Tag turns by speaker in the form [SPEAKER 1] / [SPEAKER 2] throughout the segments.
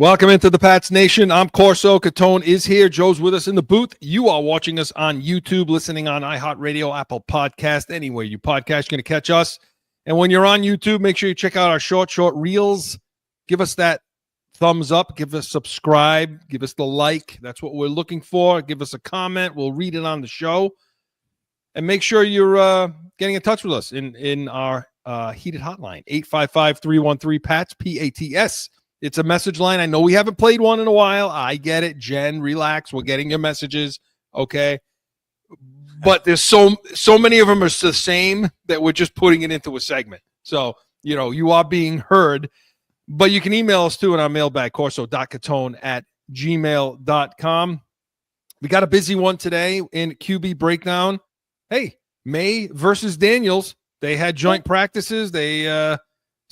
[SPEAKER 1] Welcome into the Pats Nation. I'm Corso. Catone is here. Joe's with us in the booth. You are watching us on YouTube, listening on iHeartRadio, Apple Podcast, anywhere you podcast, you're going to catch us. And when you're on YouTube, make sure you check out our short reels. Give us that thumbs up. Give us subscribe. Give us the like. That's what we're looking for. Give us a comment. We'll read it on the show. And make sure you're getting in touch with us in our heated hotline, 855-313-PATS, P-A-T-S. It's a message line. I know we haven't played one in a while. I get it. Jen, relax. We're getting your messages. Okay. But there's so many of them are the same that we're just putting it into a segment. So, you are being heard. But you can email us too in our mailbag, corso.catone@gmail.com. We got a busy one today in QB breakdown. Hey, Maye versus Daniels. They had joint practices. They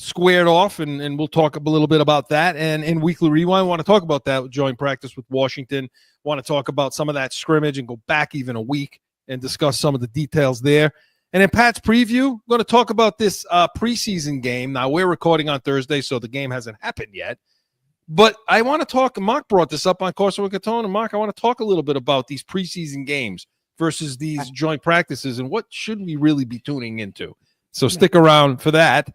[SPEAKER 1] squared off, and we'll talk a little bit about that. And in Weekly Rewind, want to talk about that joint practice with Washington. Want to talk about some of that scrimmage and go back even a week and discuss some of the details there. And in Pat's preview, we're going to talk about this preseason game. Now, we're recording on Thursday, so the game hasn't happened yet. But I want to talk, Mark brought this up on Corso and Catone. And Mark, I want to talk a little bit about these preseason games versus these joint practices and what should we really be tuning into. So stick around for that.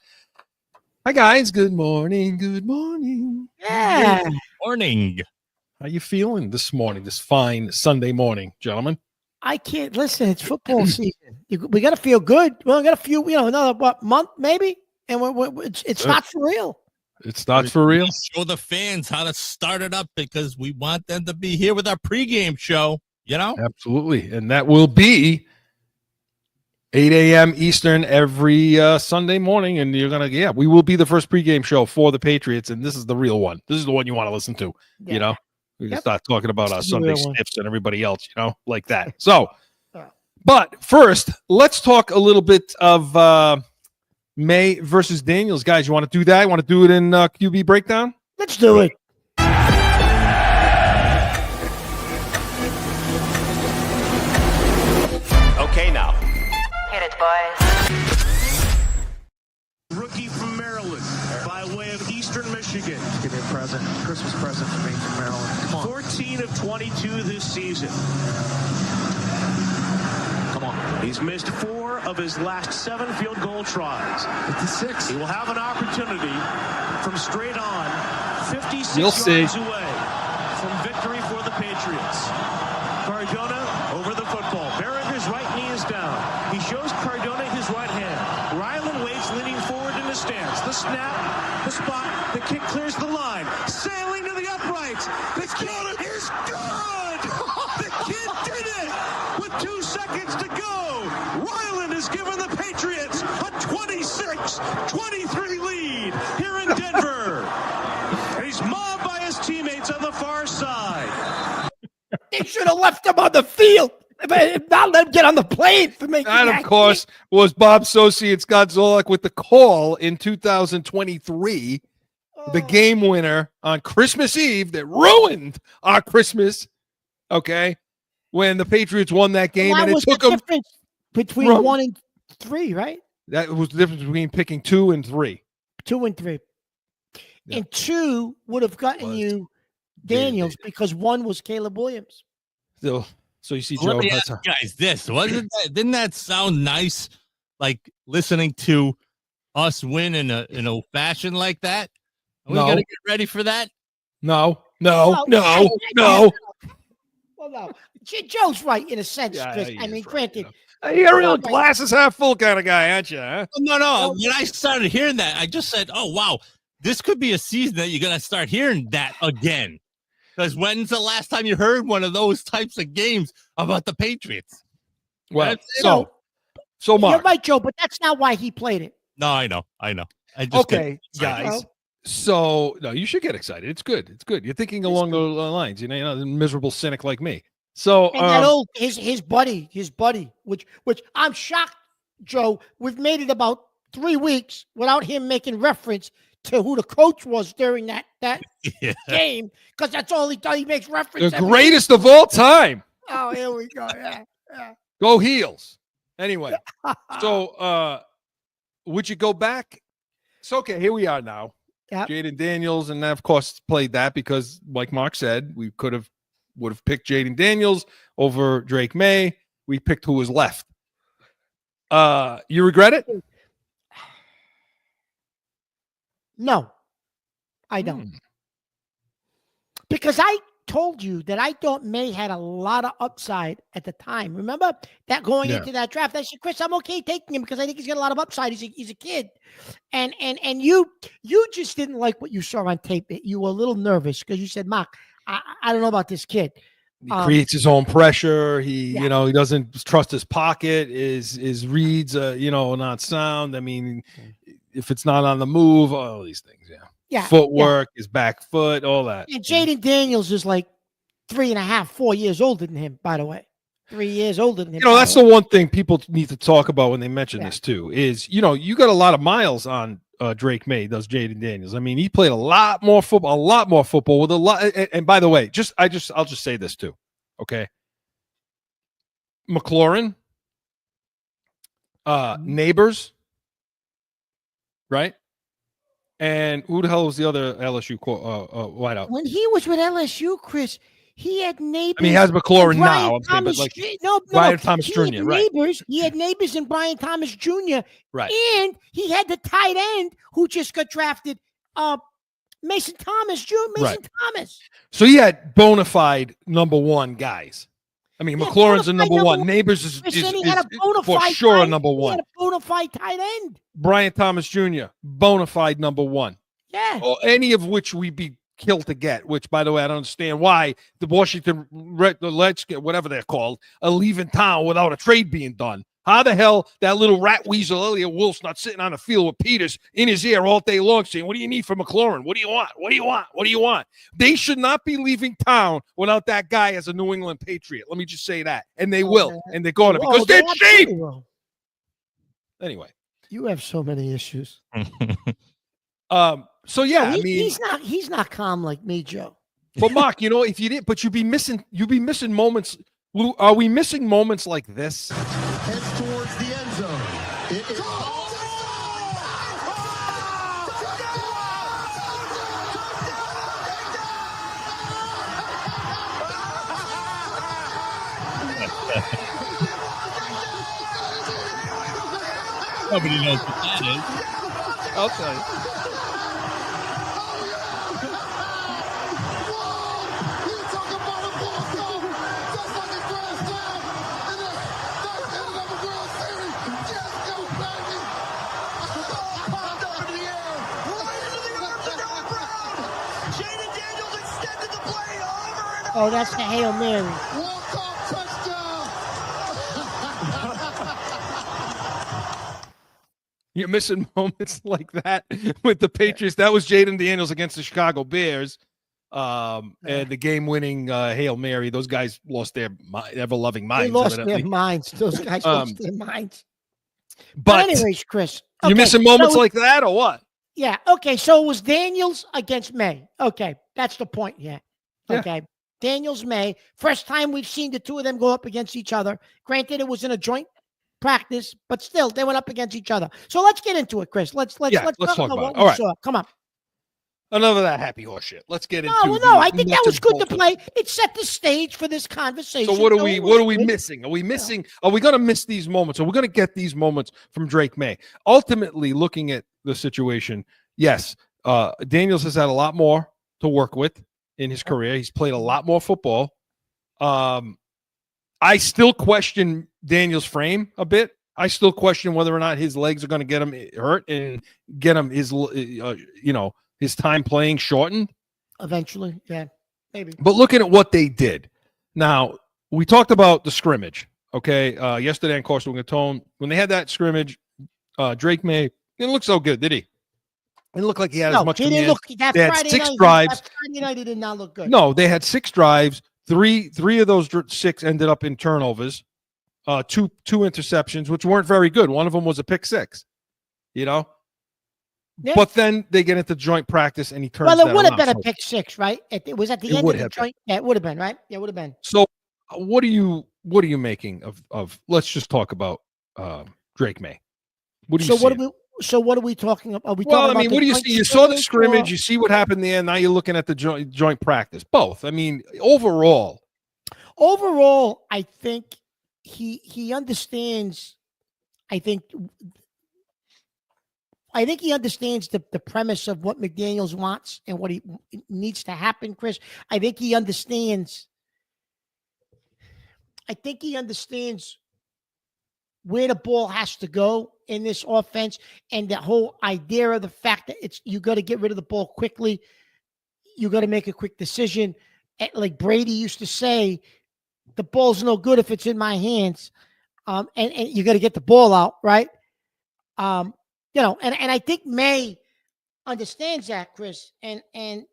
[SPEAKER 1] Hi, guys. Good morning. Good morning.
[SPEAKER 2] Yeah.
[SPEAKER 3] Good morning.
[SPEAKER 1] How you feeling this morning, this fine Sunday morning, gentlemen?
[SPEAKER 2] I can't listen. It's football season. We got to feel good. Well, we got a few, another month maybe, and it's not for real.
[SPEAKER 1] It's not for real.
[SPEAKER 3] Show the fans how to start it up because we want them to be here with our pregame show.
[SPEAKER 1] Absolutely, and that will be 8 a.m. Eastern every Sunday morning, and you're gonna, we will be the first pregame show for the Patriots, and this is the real one. This is the one you want to listen to.
[SPEAKER 2] Yeah.
[SPEAKER 1] We can start talking about our Sunday sniffs and everybody else, like that. So, but first, let's talk a little bit of Maye versus Daniels, guys. You want to do that? You want to do it in QB breakdown?
[SPEAKER 2] Let's do it.
[SPEAKER 4] Okay, now.
[SPEAKER 5] Hit it, boys.
[SPEAKER 6] Rookie from Maryland by way of Eastern Michigan.
[SPEAKER 7] Give me a present, Christmas present for me from Maryland. Come on.
[SPEAKER 6] 14 of 22 this season.
[SPEAKER 7] Come on.
[SPEAKER 6] He's missed 4 of his last 7 field goal tries.
[SPEAKER 7] 56.
[SPEAKER 6] He will have an opportunity from straight on 56
[SPEAKER 1] yards
[SPEAKER 6] away from victory for the Patriots. Cardona over the football. Behringer's right knee is down. He shows Cardona his right hand. Ryland waits, leaning forward in the stance. The snap, the spot, the kick clears the line. Sailing to the uprights. The kid is good! The kid did it! With 2 seconds to go, Ryland has given the Patriots a 26-23 lead here in Denver. And he's mobbed by his teammates on the far side.
[SPEAKER 2] They should have left him on the field. Not let him get on the plane for making
[SPEAKER 1] that. Of course, was Bob Sosi and Scott Zolak with the call in 2023, the game winner on Christmas Eve that ruined our Christmas. Okay, when the Patriots won that game, and it took them
[SPEAKER 2] between 1 and 3, right?
[SPEAKER 1] That was the difference between picking 2 and 3.
[SPEAKER 2] 2 and 3, and 2 would have gotten you Daniels because 1 was Caleb Williams.
[SPEAKER 1] So you see, Joe.
[SPEAKER 3] Let me ask you guys this. Didn't that sound nice? Like listening to us win in a fashion like that? Are we gonna get ready for that?
[SPEAKER 1] No.
[SPEAKER 2] Well, no. Joe's right in a sense, Chris. I mean, granted.
[SPEAKER 1] You're a real glasses half full kind of guy, aren't you? Huh?
[SPEAKER 3] No. When I started hearing that, I just said, "Oh wow, this could be a season that you're gonna start hearing that again." Because when's the last time you heard one of those types of games about the Patriots?
[SPEAKER 1] Well, so Mark.
[SPEAKER 2] You're right, Joe, but that's not why he played it.
[SPEAKER 3] No, I know. I just
[SPEAKER 1] okay, guys. So no, you should get excited. It's good. You're thinking along the lines. You're not a miserable cynic like me. So
[SPEAKER 2] and that old his buddy, which I'm shocked, Joe. We've made it about 3 weeks without him making reference to who the coach was during that game, because that's all he does. He makes reference.
[SPEAKER 1] The greatest of all time.
[SPEAKER 2] Oh, here we go. Yeah.
[SPEAKER 1] Go Heels. Anyway, so would you go back? So okay, here we are now.
[SPEAKER 2] Yep.
[SPEAKER 1] Jaden Daniels, and of course played that because, like Mark said, we would have picked Jaden Daniels over Drake Maye. We picked who was left. You regret it?
[SPEAKER 2] No, I don't. Because I told you that I thought Maye had a lot of upside at the time. Remember that going into that draft? I said, Chris, I'm okay taking him because I think he's got a lot of upside. He's a kid. And you just didn't like what you saw on tape. You were a little nervous because you said, Mark, I don't know about this kid.
[SPEAKER 1] He creates his own pressure. He doesn't trust his pocket. His reads, not sound. I mean, if it's not on the move, all these things. Yeah. Footwork, his back foot, all that.
[SPEAKER 2] And Jaden Daniels is like 3.5, 4 years older than him, by the way. 3 years older than him.
[SPEAKER 1] That's the one thing people need to talk about when they mention this too, is, you got a lot of miles on Drake Maye, does Jaden Daniels. I mean, he played a lot more football with a lot. And by the way, I'll just say this too. Okay. McLaurin, Neighbors, right? And who the hell was the other LSU wideout?
[SPEAKER 2] When he was with LSU, Chris, he had Neighbors.
[SPEAKER 1] I mean, he has McLaurin now. Brian Thomas Jr., right?
[SPEAKER 2] He had Neighbors and Brian Thomas Jr.
[SPEAKER 1] Right.
[SPEAKER 2] And he had the tight end who just got drafted, Mason Thomas Jr. Thomas.
[SPEAKER 1] So he had bona fide number one guys. I mean, McLaurin's a number one. Neighbors is for sure a number one.
[SPEAKER 2] He had a bona fide tight end.
[SPEAKER 1] Brian Thomas Jr., bona fide number one.
[SPEAKER 2] Yeah.
[SPEAKER 1] Or any of which we'd be killed to get, which, by the way, I don't understand why the Washington Redskins, whatever they're called, are leaving town without a trade being done. How the hell that little rat weasel Elliot Wolf's not sitting on the field with Peters in his ear all day long saying, what do you need from McLaurin? What do you want? What do you want? What do you want? They should not be leaving town without that guy as a New England Patriot. Let me just say that. And they will. And they're going to because they're cheap. Anyway.
[SPEAKER 2] You have so many issues.
[SPEAKER 1] So yeah, I mean,
[SPEAKER 2] he's not calm like me, Joe.
[SPEAKER 1] But Mark, if you didn't, but you'd be missing moments. Are we missing moments like this?
[SPEAKER 4] Heads towards the end zone. It is
[SPEAKER 3] Nobody knows what that is.
[SPEAKER 1] I'll tell you.
[SPEAKER 2] Oh, that's the Hail Mary.
[SPEAKER 1] You're missing moments like that with the Patriots. That was Jaden Daniels against the Chicago Bears. And the game-winning Hail Mary. Those guys lost their ever-loving minds.
[SPEAKER 2] They lost their minds. Those guys lost their minds.
[SPEAKER 1] But
[SPEAKER 2] anyways, Chris.
[SPEAKER 1] Okay, you're missing moments like that or what?
[SPEAKER 2] Yeah. Okay, so it was Daniels against Maye. Okay, that's the point here. Okay. Yeah. Daniels, Maye. First time we've seen the two of them go up against each other. Granted, it was in a joint practice, but still, they went up against each other. So let's get into it, Chris. Let's talk about it. All right. Come on.
[SPEAKER 1] Enough of that happy horse shit. Let's get into it.
[SPEAKER 2] No, I think that was good to play. It set the stage for this conversation.
[SPEAKER 1] So what are we missing? Are we missing? Are we going to miss these moments? Are we going to get these moments from Drake Maye? Ultimately, looking at the situation, yes, Daniels has had a lot more to work with in his career. He's played a lot more football. I still question Daniels' frame a bit. I still question whether or not his legs are going to get him hurt and get him his time playing shortened.
[SPEAKER 2] Eventually, yeah, maybe.
[SPEAKER 1] But looking at what they did. Now, we talked about the scrimmage, okay? Yesterday on Corso and Catone, when they had that scrimmage, Drake Maye didn't look so good, did he? It didn't look like he had as much.
[SPEAKER 2] He didn't look. That Friday
[SPEAKER 1] six
[SPEAKER 2] night,
[SPEAKER 1] drives.
[SPEAKER 2] That Friday night, he did not look good.
[SPEAKER 1] No, they had 6 drives. Three of those 6 ended up in turnovers. Two interceptions, which weren't very good. One of them was a pick 6. Yeah. But then they get into joint practice and he turns.
[SPEAKER 2] Well, it would have been a pick 6, right? It was at the end of the joint. Yeah, it would have been, right? Yeah, it would have been.
[SPEAKER 1] So, what are you making of? Let's just talk about Drake Maye. What do you?
[SPEAKER 2] So So what are we talking about? Are we
[SPEAKER 1] Well,
[SPEAKER 2] talking
[SPEAKER 1] I mean,
[SPEAKER 2] about
[SPEAKER 1] what do you
[SPEAKER 2] joint
[SPEAKER 1] see? You saw the
[SPEAKER 2] scrimmage
[SPEAKER 1] scrimmage. You see what happened there. Now you're looking at the joint practice. Both. I mean, overall.
[SPEAKER 2] Overall, I think he understands. I think he understands the premise of what McDaniels wants and what he needs to happen, Chris. I think he understands where the ball has to go in this offense, and the whole idea of the fact that you got to get rid of the ball quickly. You got to make a quick decision. Like Brady used to say, the ball's no good if it's in my hands. And you got to get the ball out, right? And I think Maye understands that, Chris. And in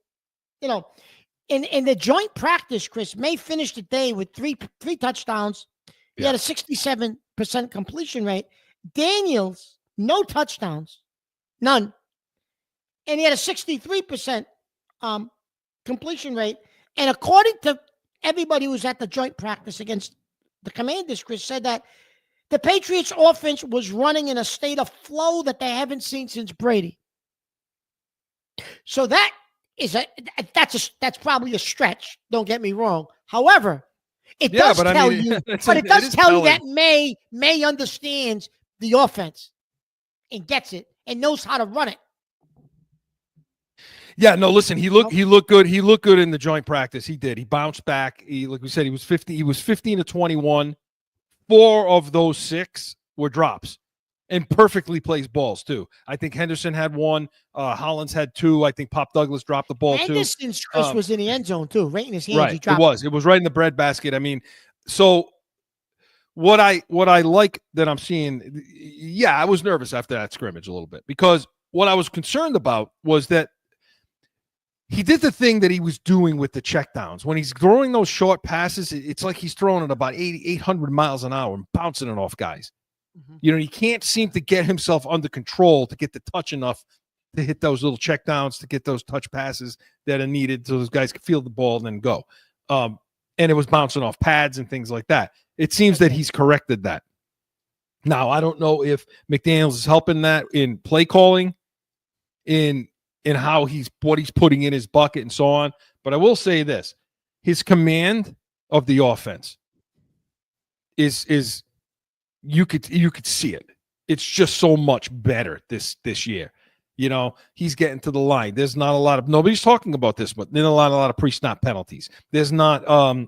[SPEAKER 2] the joint practice, Chris, Maye finished the day with three touchdowns. He had a 67% completion rate. Daniels, no touchdowns, none. And he had a 63% completion rate. And according to everybody who was at the joint practice against the Commanders, Chris, said that the Patriots offense was running in a state of flow that they haven't seen since Brady. So that's probably a stretch. Don't get me wrong. However, it does tell you that Maye understands the offense and gets it and knows how to run it.
[SPEAKER 1] Yeah, no, listen, he looked good. He looked good in the joint practice. He did. He bounced back. Like we said, he was 15 to 21. 4 of those 6 were drops, and perfectly placed balls too. I think Henderson had 1. Hollins had 2. I think Pop Douglas dropped the ball too.
[SPEAKER 2] Henderson's Chris was in the end zone too, right in his hands.
[SPEAKER 1] Right,
[SPEAKER 2] He dropped
[SPEAKER 1] it was right in the breadbasket. I mean, so what I like that I'm seeing, yeah, I was nervous after that scrimmage a little bit, because what I was concerned about was that he did the thing that he was doing with the checkdowns. When he's throwing those short passes, it's like he's throwing it about 800 miles an hour and bouncing it off guys. Mm-hmm. He can't seem to get himself under control to get the touch enough to hit those little checkdowns, to get those touch passes that are needed so those guys can feel the ball and then go. And it was bouncing off pads and things like that. It seems that he's corrected that. Now, I don't know if McDaniels is helping that in play calling, in how what he's putting in his bucket and so on. But I will say this: his command of the offense is you could see it. It's just so much better this year. He's getting to the line. There's not a lot of, nobody's talking about this, but there's a lot of pre-snap penalties. There's not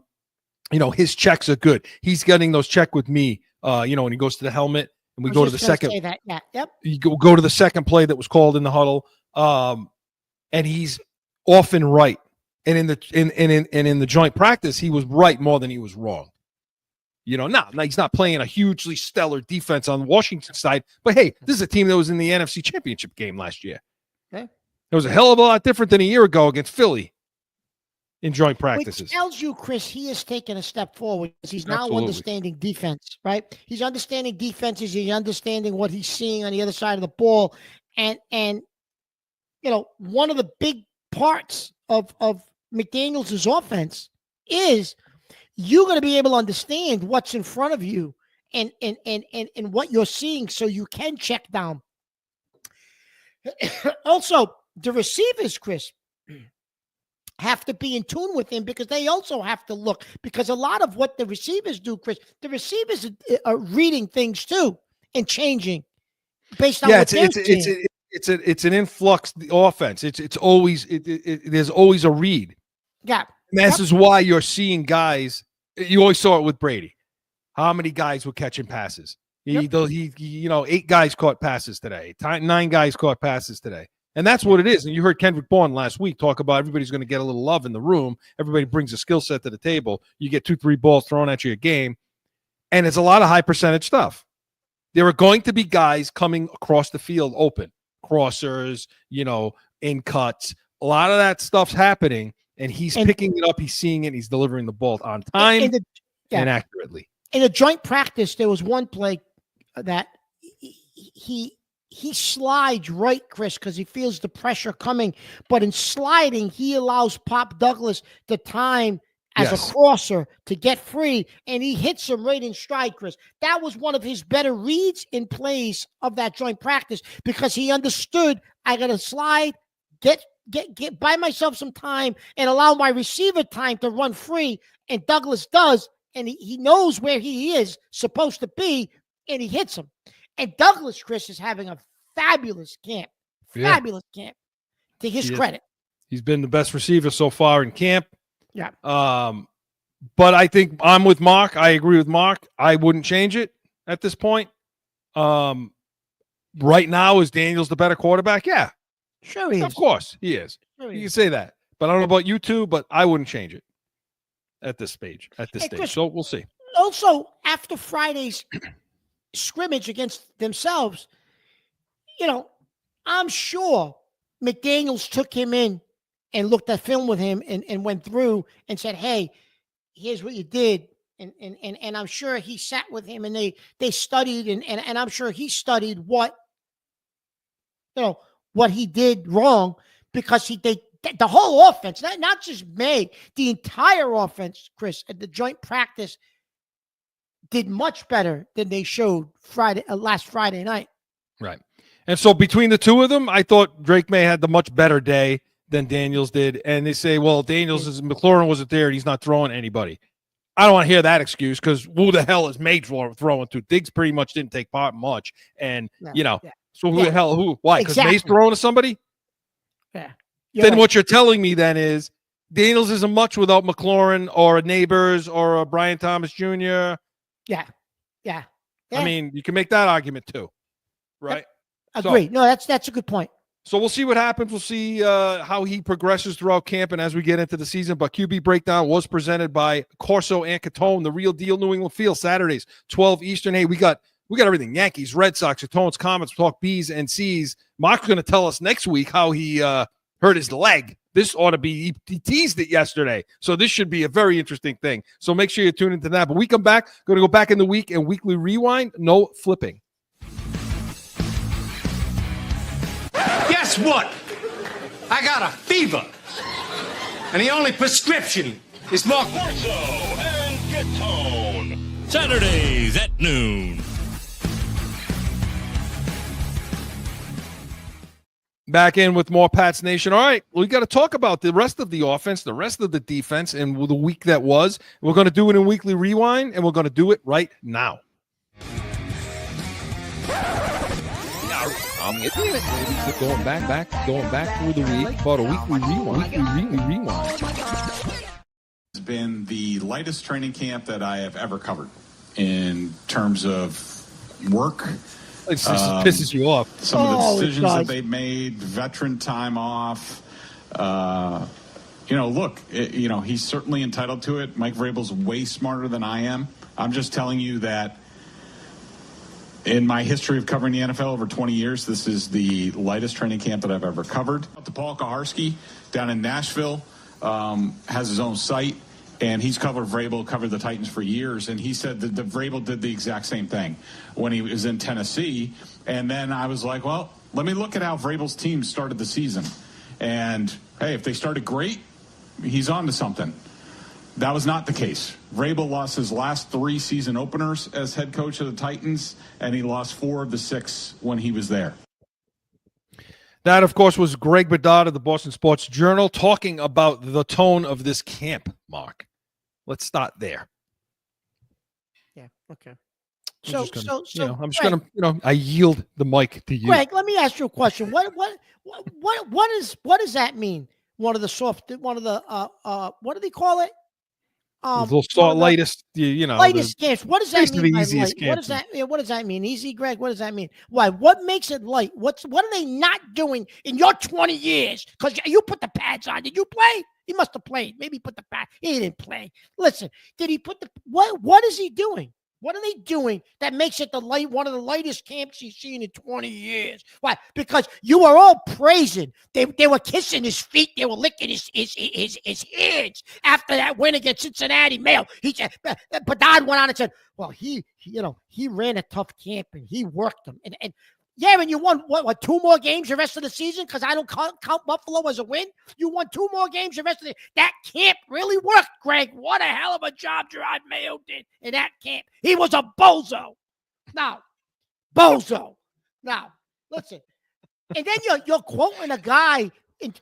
[SPEAKER 1] his checks are good. He's getting those check with me. When he goes to the helmet and we go to the second. Say that. Yeah. Yep. You go to the second play that was called in the huddle. And he's often right. And in the joint practice, he was right more than he was wrong. Now he's not playing a hugely stellar defense on the Washington side, but hey, this is a team that was in the NFC Championship game last year. Okay. It was a hell of a lot different than a year ago against Philly in joint practices.
[SPEAKER 2] Which tells you, Chris, he has taken a step forward because he's now understanding defense, right? He's understanding defenses. He's understanding what he's seeing on the other side of the ball. And one of the big parts of McDaniels' offense is you're going to be able to understand what's in front of you and what you're seeing so you can check down. Also, the receivers, Chris, have to be in tune with him because they also have to look. Because a lot of what the receivers do, Chris, the receivers are reading things too and changing based on what they're seeing.
[SPEAKER 1] It's an influx offense. It's always there's always a read.
[SPEAKER 2] Yeah.
[SPEAKER 1] And this is why you're seeing guys. You always saw it with Brady. How many guys were catching passes? He 8 guys caught passes today. 9 guys caught passes today. And that's what it is. And you heard Kendrick Bourne last week talk about everybody's going to get a little love in the room. Everybody brings a skill set to the table. You get 2-3 balls thrown at you a game. And it's a lot of high percentage stuff. There are going to be guys coming across the field open. Crossers, in cuts. A lot of that stuff's happening, and he's picking it up. He's seeing it. He's delivering the ball on time and accurately.
[SPEAKER 2] In a joint practice, there was one play that he slides right, Chris, because he feels the pressure coming. But in sliding, he allows Pop Douglas the time as
[SPEAKER 1] Yes.
[SPEAKER 2] a crosser to get free, and he hits him right in stride, Chris. That was one of his better reads in plays of that joint practice because he understood I got to slide, get buy myself some time and allow my receiver time to run free, and Douglas does, and he knows where he is supposed to be, and he hits him. And Douglas, Chris, is having a fabulous camp. Fabulous camp, to his credit.
[SPEAKER 1] He's been the best receiver so far in camp.
[SPEAKER 2] Yeah.
[SPEAKER 1] But I think I'm with Mark. I agree with Mark. I wouldn't change it at this point. Right now, is Daniels the better quarterback? Yeah.
[SPEAKER 2] Sure he is.
[SPEAKER 1] Of course he is.
[SPEAKER 2] Sure
[SPEAKER 1] You
[SPEAKER 2] he
[SPEAKER 1] can
[SPEAKER 2] is.
[SPEAKER 1] say that. But I don't know about you two, but I wouldn't change it at this stage.
[SPEAKER 2] Chris,
[SPEAKER 1] So we'll see.
[SPEAKER 2] Also, after Friday's scrimmage against themselves, I'm sure McDaniels took him in and looked at film with him and went through and said, hey, here's what you did. And I'm sure he sat with him and they studied and I'm sure he studied what he did wrong because the whole offense, not just Maye, the entire offense, Chris, at the joint practice did much better than they showed last Friday night.
[SPEAKER 1] Right. And so between the two of them, I thought Drake Maye had the much better day than Daniels did. And they say, well, McLaurin wasn't there and he's not throwing anybody. I don't want to hear that excuse because who the hell is Maye throwing to? Diggs pretty much didn't take part much. And, so who the hell, why? Because
[SPEAKER 2] Exactly.
[SPEAKER 1] Maye's throwing to somebody?
[SPEAKER 2] Yeah.
[SPEAKER 1] Then what you're telling me then is Daniels isn't much without McLaurin or a Neighbors or a Brian Thomas Jr.
[SPEAKER 2] Yeah.
[SPEAKER 1] I mean, you can make that argument too, right?
[SPEAKER 2] Agreed. No, that's a good point.
[SPEAKER 1] So we'll see what happens. We'll see how he progresses throughout camp and as we get into the season. But QB Breakdown was presented by Corso and Catone, the real deal New England Field, Saturdays, 12 Eastern. Hey, we got everything. Yankees, Red Sox, Catone's Comets, talk B's and C's. Mark's going to tell us next week how he hurt his leg. This ought to be, he teased it yesterday. So this should be a very interesting thing. So make sure you tune into that. But we come back, going to go back in the week and weekly rewind. No flipping.
[SPEAKER 8] Guess what? I got a fever. And the only prescription is more
[SPEAKER 3] Corso and Catone. Saturdays at noon.
[SPEAKER 1] Back in with more Pats Nation. All right, we got to talk about the rest of the offense, the rest of the defense, and the week that was. We're going to do it in Weekly Rewind, and we're going to do it right now. Going back through the week, about a Weekly Rewind.
[SPEAKER 9] It's been the lightest training camp that I have ever covered in terms of work.
[SPEAKER 1] It pisses you off.
[SPEAKER 9] Some of the decisions that they've made, veteran time off. Look, he's certainly entitled to it. Mike Vrabel's way smarter than I am. I'm just telling you that in my history of covering the NFL over 20 years, this is the lightest training camp that I've ever covered. Paul Kaharski down in Nashville has his own site. And he's covered the Titans for years. And he said that Vrabel did the exact same thing when he was in Tennessee. And then I was like, well, let me look at how Vrabel's team started the season. And, hey, if they started great, he's on to something. That was not the case. Vrabel lost his last 3 season openers as head coach of the Titans, and he lost 4 of the 6 when he was there.
[SPEAKER 1] That, of course, was Greg Bedard of the Boston Sports Journal talking about the tone of this camp, Mark. Let's start there.
[SPEAKER 2] Yeah, okay.
[SPEAKER 1] I yield the mic to you.
[SPEAKER 2] Greg, let me ask you a question. What does that mean? What do they call it?
[SPEAKER 1] Lightest,
[SPEAKER 2] lightest camps. What does that mean?
[SPEAKER 1] The easiest
[SPEAKER 2] light? What does that mean? Easy, Greg. What does that mean? Why? What makes it light? What are they not doing in your 20 years? Because you put the pads on. Did you play? He must have played. Maybe he put the pad. He didn't play. Listen, did he put the what is he doing? What are they doing that makes it one of the lightest camps you've seen in 20 years? Why? Because you are all praising. They were kissing his feet. They were licking his hands after that win against Cincinnati. He said, Bedard went on and said, well, he ran a tough camp and he worked them. And Yeah, and you won, what, 2 more games the rest of the season? Because I don't count Buffalo as a win. You won 2 more games the rest of the – that camp really worked, Greg. What a hell of a job Gerard Mayo did in that camp. He was a bozo. Now, listen. And then you're quoting a guy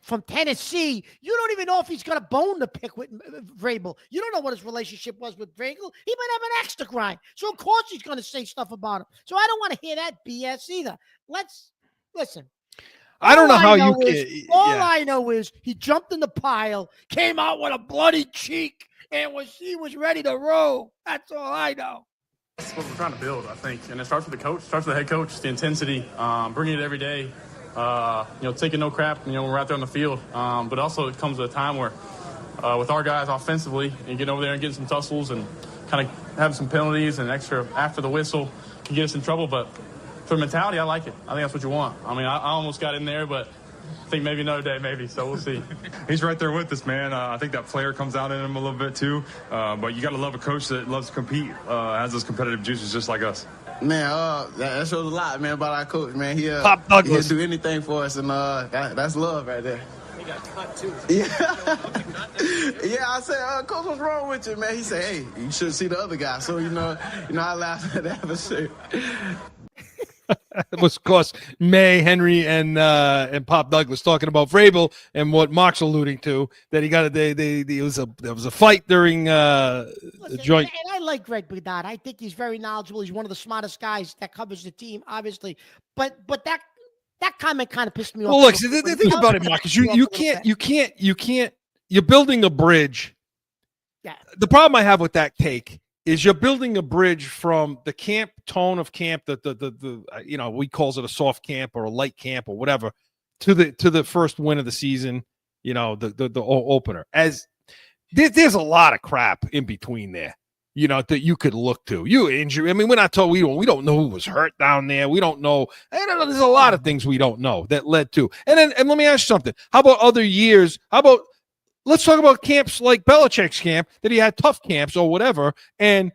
[SPEAKER 2] from Tennessee. You don't even know if he's got a bone to pick with Vrabel. You don't know what his relationship was with Vrabel. He might have an axe to grind. So, of course, he's going to say stuff about him. So, I don't want to hear that BS either. Let's listen.
[SPEAKER 1] I don't know how you can.
[SPEAKER 2] All I know is he jumped in the pile, came out with a bloody cheek, and he was ready to roll. That's all I know.
[SPEAKER 10] That's what we're trying to build, I think. And it starts with the coach, starts with the head coach, the intensity, bringing it every day. Taking no crap, when we're out there on the field. But also it comes at a time where with our guys offensively and getting over there and getting some tussles and kind of having some penalties and extra after the whistle can get us in trouble. But for mentality, I like it. I think that's what you want. I mean, I almost got in there, but I think maybe another day, maybe. So we'll see.
[SPEAKER 11] He's right there with us, man. I think that player comes out in him a little bit too. But you got to love a coach that loves to compete, has those competitive juices just like us.
[SPEAKER 12] Man, that shows a lot, man, about our coach, man. He'll do anything for us, and that's love right there. He got cut, too. Yeah. Yeah, I said, Coach, what's wrong with you, man? He said, hey, you should see the other guy. So, I laughed at that for sure.
[SPEAKER 1] It was, of course, Maye, Henry, and Pop Douglas talking about Vrabel and what Mark's alluding to, that he got there was a fight during the joint.
[SPEAKER 2] And I like Greg Bedard. I think he's very knowledgeable. He's one of the smartest guys that covers the team, obviously. But that comment kind of pissed me off.
[SPEAKER 1] Well, look, the thing about it, Mark, is you can't. You're building a bridge.
[SPEAKER 2] Yeah.
[SPEAKER 1] The problem I have with that take is you're building a bridge from the camp tone of camp, the we calls it a soft camp or a light camp or whatever, to the first win of the season, the opener. As there's a lot of crap in between there, that you could look to. You injury. I mean, we're not told. We don't know who was hurt down there. We don't know. There's a lot of things we don't know that led to. And let me ask you something. How about other years? Let's talk about camps like Belichick's camp, that he had tough camps or whatever, and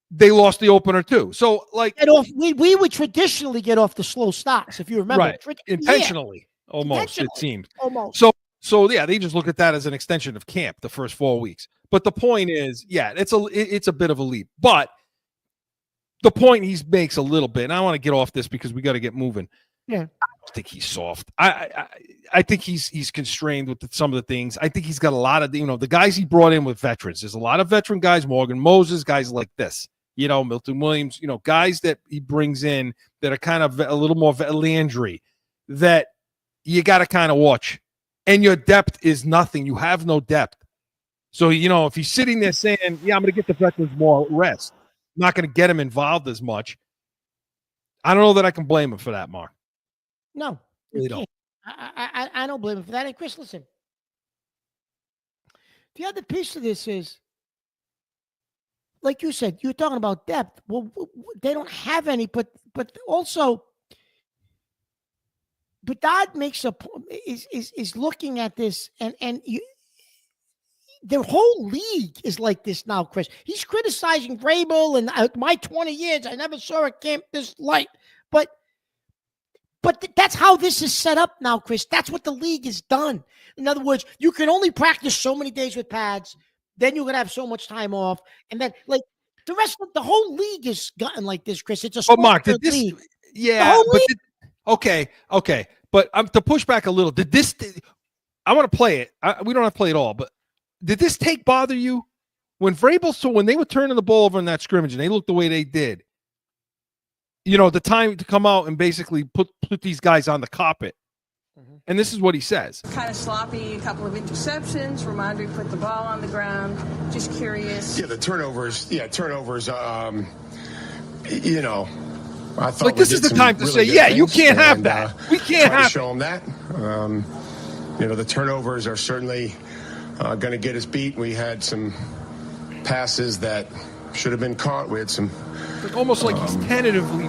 [SPEAKER 1] they lost the opener too. So,
[SPEAKER 2] we would traditionally get off the slow starts, if you remember.
[SPEAKER 1] Right. Intentionally, almost, it seems.
[SPEAKER 2] Almost.
[SPEAKER 1] So, yeah, they just look at that as an extension of camp, the first 4 weeks. But the point is, yeah, it's a bit of a leap. But the point he makes a little bit, and I want to get off this because we got to get moving.
[SPEAKER 2] Yeah.
[SPEAKER 1] I think he's soft. I think he's constrained with some of the things. I think he's got a lot of the guys he brought in with veterans. There's a lot of veteran guys, Morgan Moses, guys like this, Milton Williams, guys that he brings in that are kind of a little more Landry, that you got to kind of watch. And your depth is nothing. You have no depth. So, if he's sitting there saying, yeah, I'm going to get the veterans more rest, I'm not going to get him involved as much. I don't know that I can blame him for that, Mark.
[SPEAKER 2] No,
[SPEAKER 1] really don't.
[SPEAKER 2] I don't blame him for that. And Chris, listen, the other piece of this is, like you said, you're talking about depth. Well, they don't have any, but also, Bedard makes is looking at this, and the whole league is like this now, Chris. He's criticizing Vrabel, and my 20 years, I never saw a camp this light, But that's how this is set up now, Chris. That's what the league has done. In other words, you can only practice so many days with pads. Then you're going to have so much time off. And then, the rest of the whole league is gotten like this, Chris. It's a
[SPEAKER 1] Mark, league. Yeah. Okay. But to push back a little, I want to play it. We don't have to play it all, but did this take bother you? When they were turning the ball over in that scrimmage and they looked the way they did, the time to come out and basically put these guys on the carpet. Mm-hmm. And this is what he says.
[SPEAKER 13] Kind of sloppy, a couple of interceptions. Ramondre put the ball on the ground. Just curious.
[SPEAKER 4] Yeah, the turnovers. I thought
[SPEAKER 1] this is the time to say, you can't have that. We can't have
[SPEAKER 4] show them that. The turnovers are certainly going to get us beat. We had some passes that should have been caught. We had some.
[SPEAKER 1] Almost like he's tentatively.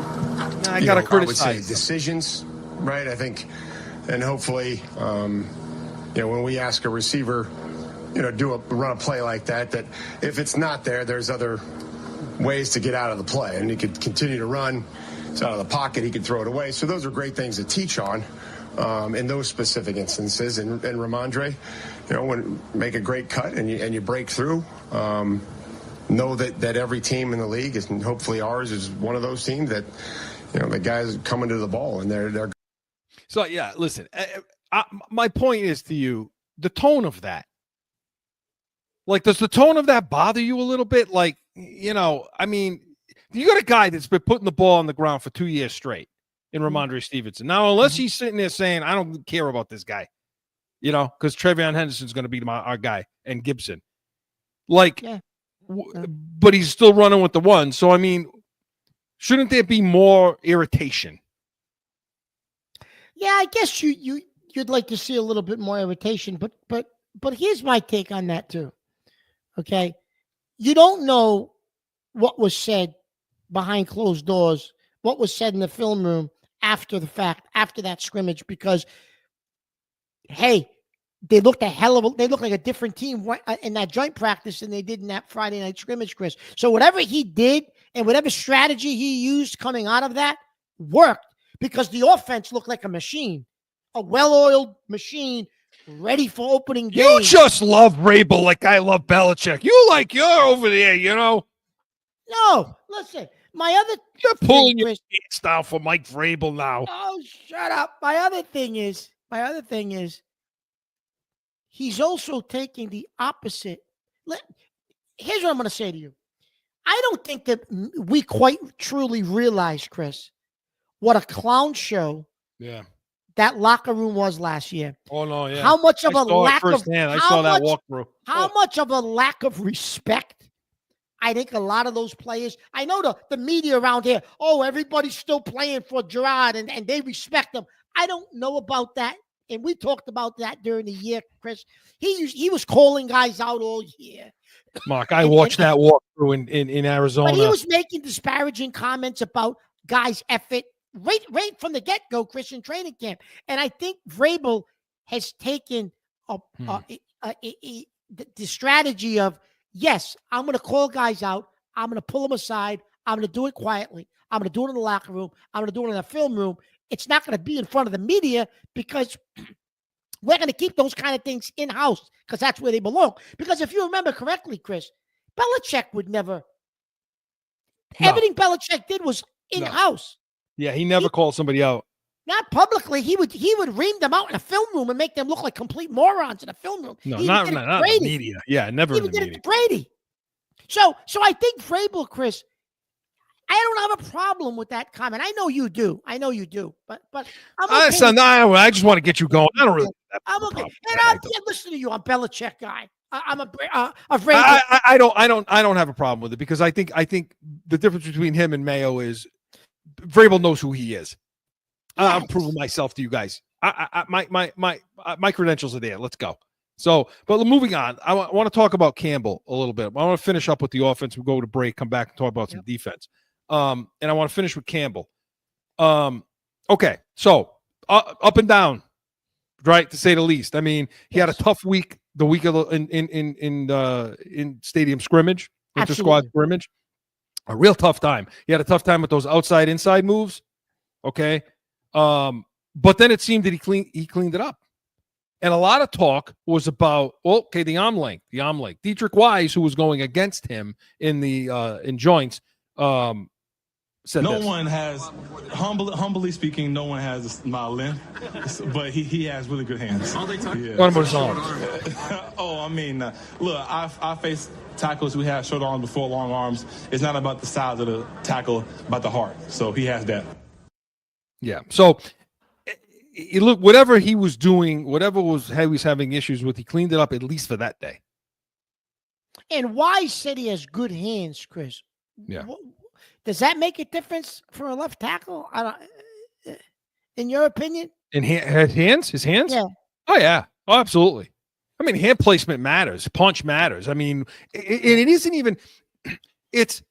[SPEAKER 1] I got to criticize.
[SPEAKER 4] I would say decisions, right? I think, and hopefully, when we ask a receiver, run a play like that if it's not there, there's other ways to get out of the play, and you could continue to run, it's out of the pocket, he can throw it away. So those are great things to teach on in those specific instances. And Ramondre, make a great cut and you break through. Know that every team in the league is, and hopefully ours is one of those teams that, the guys coming to the ball and they're.
[SPEAKER 1] So yeah, listen. My point is to you, the tone of that. Like, does the tone of that bother you a little bit? Like, I mean, you got a guy that's been putting the ball on the ground for 2 years straight in Ramondre Stevenson. Now, unless he's sitting there saying, I don't care about this guy, because Trevion Henderson's going to be our guy and Gibson. Like, but he's still running with the one. So, I mean, shouldn't there be more irritation?
[SPEAKER 2] Yeah, I guess you'd like to see a little bit more irritation, but here's my take on that too. Okay, you don't know what was said behind closed doors, what was said in the film room after the fact, after that scrimmage, because hey, they looked like a different team in that joint practice than they did in that Friday night scrimmage, Chris. So whatever he did and whatever strategy he used coming out of that worked, because the offense looked like a machine, a well-oiled machine, ready for opening day.
[SPEAKER 1] You just love Vrabel like I love Belichick. You're over there,
[SPEAKER 2] No, listen.
[SPEAKER 1] You're pulling your pants down for Mike Vrabel now.
[SPEAKER 2] Oh, shut up. My other thing is, he's also taking the opposite. Here's what I'm going to say to you. I don't think that we quite truly realize, Chris, what a clown show that locker room was last year.
[SPEAKER 1] Oh, no, yeah.
[SPEAKER 2] How much of
[SPEAKER 1] I
[SPEAKER 2] a lack of
[SPEAKER 1] I saw that walkthrough.
[SPEAKER 2] How much of a lack of respect I think a lot of those players, I know the media around here, everybody's still playing for Gerard and they respect him. I don't know about that. And we talked about that during the year, Chris. He was calling guys out all year.
[SPEAKER 1] Mark, I watched that walkthrough in Arizona.
[SPEAKER 2] But he was making disparaging comments about guys' effort right from the get-go, Chris, in training camp. And I think Vrabel has taken the strategy of, yes, I'm going to call guys out. I'm going to pull them aside. I'm going to do it quietly. I'm going to do it in the locker room. I'm going to do it in the film room. It's not going to be in front of the media because we're going to keep those kind of things in-house because that's where they belong. Because if you remember correctly, Chris, Belichick would never – everything Belichick did was in-house.
[SPEAKER 1] Yeah, he never called somebody out.
[SPEAKER 2] Not publicly. He would ream them out in a film room and make them look like complete morons in a film room.
[SPEAKER 1] No, not in the media. Yeah, never in the media.
[SPEAKER 2] He did it to Brady. So I think Vrabel, Chris, I don't have a problem with that comment. I know you do. But I'm okay.
[SPEAKER 1] I just want to get you going. I don't really.
[SPEAKER 2] I'm okay. And I'm listening to you. I'm a Belichick guy. I'm a Vrabel.
[SPEAKER 1] I don't have a problem with it because I think the difference between him and Mayo is Vrabel knows who he is. I'm proving myself to you guys. My credentials are there. Let's go. So, but moving on, I want to talk about Campbell a little bit. I want to finish up with the offense. We'll go to break, come back and talk about some defense. And I want to finish with Campbell. Okay, so up and down, right, to say the least. I mean, he had a tough week. The week of in stadium scrimmage, inter-squad scrimmage, a real tough time. He had a tough time with those outside-inside moves. Okay, but then it seemed that he cleaned it up. And a lot of talk was about, the arm length. Dietrich Wise, who was going against him in the in joints, said
[SPEAKER 14] no one has, humbly speaking, no one has my length, but he has really good hands. Yeah.
[SPEAKER 1] What about his arms?
[SPEAKER 14] Look, I face tackles who have short arms before long arms. It's not about the size of the tackle, about the heart. So he has that.
[SPEAKER 1] Yeah. So look, whatever he was doing, whatever he was having issues with, he cleaned it up at least for that day.
[SPEAKER 2] And Wise said he has good hands, Chris.
[SPEAKER 1] Yeah.
[SPEAKER 2] Does that make a difference for a left tackle? In your opinion?
[SPEAKER 1] In his hands?
[SPEAKER 2] Yeah.
[SPEAKER 1] Oh, yeah. Oh, absolutely. I mean, hand placement matters. Punch matters. I mean, it isn't even – it's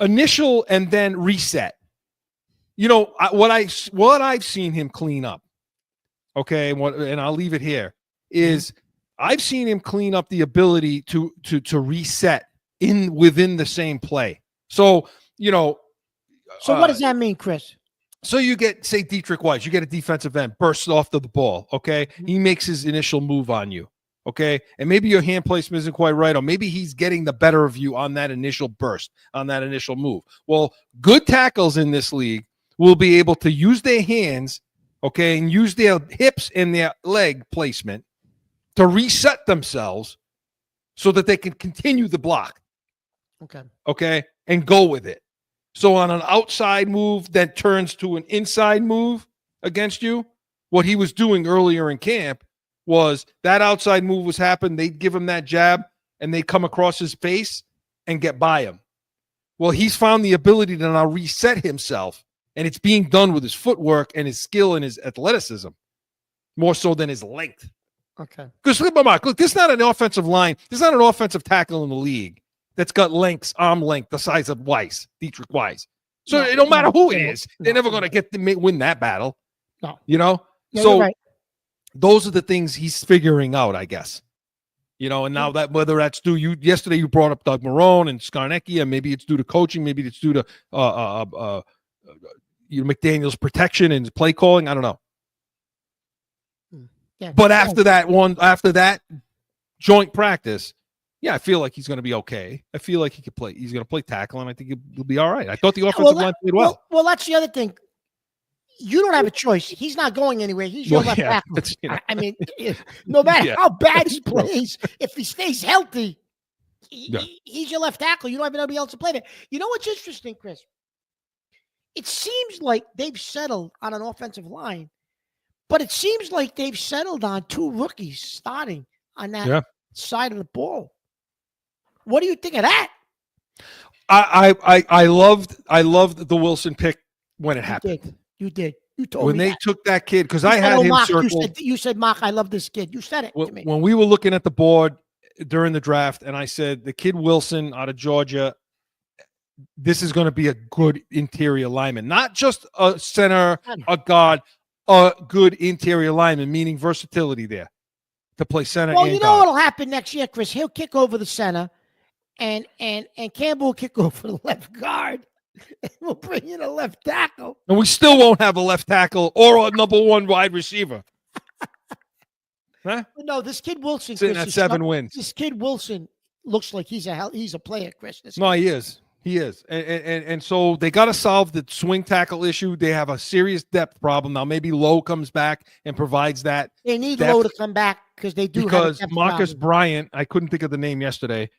[SPEAKER 1] initial and then reset. You know, what I've seen him clean up, okay, and I'll leave it here, is I've seen him clean up the ability to reset within the same play. So, you know,
[SPEAKER 2] So what does that mean, Chris?
[SPEAKER 1] So you get, say, Dietrich Weiss, you get a defensive end, bursts off to the ball, okay? He makes his initial move on you, okay? And maybe your hand placement isn't quite right, or maybe he's getting the better of you on that initial burst, on that initial move. Well, good tackles in this league will be able to use their hands, okay, and use their hips and their leg placement to reset themselves so that they can continue the block, okay, and go with it. So on an outside move that turns to an inside move against you, what he was doing earlier in camp was that outside move was happening. They'd give him that jab, and they'd come across his face and get by him. Well, he's found the ability to now reset himself, and it's being done with his footwork and his skill and his athleticism, more so than his length.
[SPEAKER 2] Okay.
[SPEAKER 1] Because look, this is not an offensive line. This is not an offensive tackle in the league that's got arm length, the size of Dietrich Weiss. So no matter who it is, they're never going to win that battle.
[SPEAKER 2] No.
[SPEAKER 1] You know?
[SPEAKER 2] Yeah,
[SPEAKER 1] so
[SPEAKER 2] right.
[SPEAKER 1] Those are the things he's figuring out, I guess. You know, and now that whether that's due, yesterday you brought up Doug Marrone and Skarnecki, and maybe it's due to coaching, maybe it's due to McDaniel's protection and play calling. I don't know.
[SPEAKER 2] Yeah,
[SPEAKER 1] but after that joint practice, yeah, I feel like he's going to be okay. I feel like he could play. He's going to play tackle, and I think he'll be all right. I thought the offensive line played well.
[SPEAKER 2] Well, that's the other thing. You don't have a choice. He's not going anywhere. He's your left tackle. I mean, no matter how bad he plays, if he stays healthy, he's your left tackle. You don't have anybody else to play there. You know what's interesting, Chris? It seems like they've settled on an offensive line, but it seems like they've settled on two rookies starting on that side of the ball. What do you think of that?
[SPEAKER 1] I loved the Wilson pick when it happened.
[SPEAKER 2] You did. You told
[SPEAKER 1] when
[SPEAKER 2] me
[SPEAKER 1] they took that kid, because I had him
[SPEAKER 2] Mark,
[SPEAKER 1] circled.
[SPEAKER 2] You said, Mark, I love this kid. You said it to me.
[SPEAKER 1] When we were looking at the board during the draft, and I said, the kid Wilson out of Georgia, this is going to be a good interior lineman. Not just a center, a guard, a good interior lineman, meaning versatility there to play center.
[SPEAKER 2] Well,
[SPEAKER 1] and
[SPEAKER 2] you know
[SPEAKER 1] guard.
[SPEAKER 2] what'll happen next year, Chris? He'll kick over the center, and Campbell will kick over the left guard. And we'll bring in a left tackle.
[SPEAKER 1] And we still won't have a left tackle or a number one wide receiver. Huh?
[SPEAKER 2] No, this kid Wilson.
[SPEAKER 1] Sitting at 7 wins.
[SPEAKER 2] This kid Wilson looks like he's a player, Chris.
[SPEAKER 1] He is. He is. And so they got to solve the swing tackle issue. They have a serious depth problem. Now maybe Lowe comes back and provides that.
[SPEAKER 2] They need
[SPEAKER 1] depth.
[SPEAKER 2] Lowe to come back because they do.
[SPEAKER 1] Because
[SPEAKER 2] have a
[SPEAKER 1] Marcus
[SPEAKER 2] problem.
[SPEAKER 1] Bryant, I couldn't think of the name yesterday.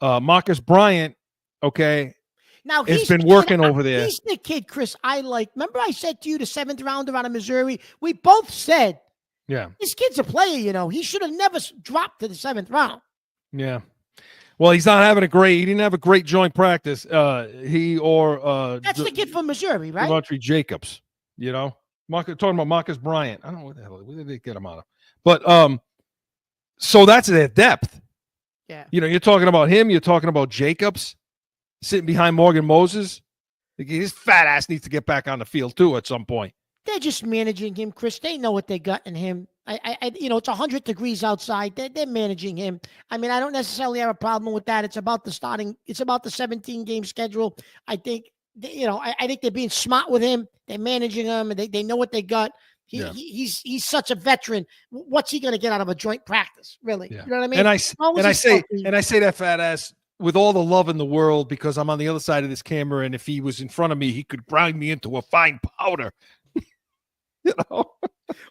[SPEAKER 1] Marcus Bryant, okay.
[SPEAKER 2] Now
[SPEAKER 1] he's been working over there.
[SPEAKER 2] He's the kid, Chris, I like. Remember I said to you the 7th rounder out of Missouri? We both said, this kid's a player, you know. He should have never dropped to the 7th round.
[SPEAKER 1] Yeah. Well, he didn't have a great joint practice.
[SPEAKER 2] That's the kid from Missouri, right?
[SPEAKER 1] Devontae Jacobs, you know. Talking about Marcus Bryant. I don't know what the hell. Where did they get him out of? But so that's their depth.
[SPEAKER 2] Yeah.
[SPEAKER 1] You know, you're talking about him, you're talking about Jacobs. Sitting behind Morgan Moses, his fat ass needs to get back on the field too at some point.
[SPEAKER 2] They're just managing him, Chris. They know what they got in him. It's 100 degrees outside. They're managing him. I mean, I don't necessarily have a problem with that. It's about the 17-game schedule. I think, I think they're being smart with him. They're managing him, and they know what they got. He's such a veteran. What's he going to get out of a joint practice? Really, you know what I mean?
[SPEAKER 1] And I say that fat ass with all the love in the world, because I'm on the other side of this camera, and if he was in front of me, he could grind me into a fine powder. You know?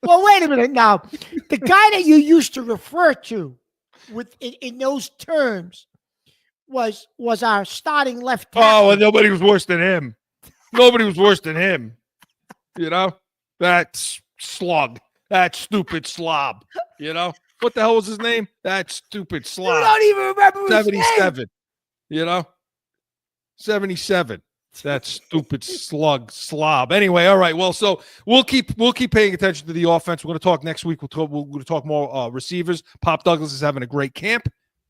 [SPEAKER 2] Well, wait a minute now. The guy that you used to refer to in those terms was our starting left tackle.
[SPEAKER 1] Oh, and nobody was worse than him. Nobody was worse than him. You know? That slug. That stupid slob. You know? What the hell was his name? That stupid slob.
[SPEAKER 2] You don't even remember his
[SPEAKER 1] 77.
[SPEAKER 2] name.
[SPEAKER 1] You know? 77. That stupid slob. Anyway, all right. Well, so we'll keep paying attention to the offense. We're going to talk next week. We're going to talk more receivers. Pop Douglas is having a great camp.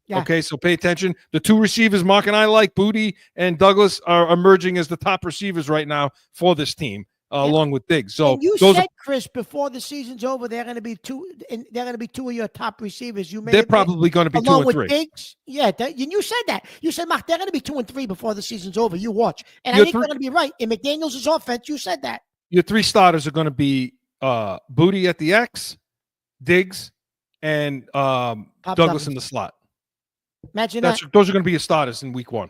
[SPEAKER 2] Yeah.
[SPEAKER 1] Okay, so pay attention. The two receivers Mark and I like, Booty and Douglas, are emerging as the top receivers right now for this team. along with Diggs. So
[SPEAKER 2] and you
[SPEAKER 1] those
[SPEAKER 2] said, Chris, before the season's over, they're going to be two. And they're going to be two of your top receivers.
[SPEAKER 1] They're probably going to be 2 and 3.
[SPEAKER 2] Diggs. Yeah, you said that. You said, Mark, they're going to be 2 and 3 before the season's over. You watch, and I think they're going to be right. In McDaniels' offense, you said that.
[SPEAKER 1] Your 3 starters are going to be Booty at the X, Diggs, and Douglas in the slot.
[SPEAKER 2] Imagine that.
[SPEAKER 1] Those are going to be your starters in week 1.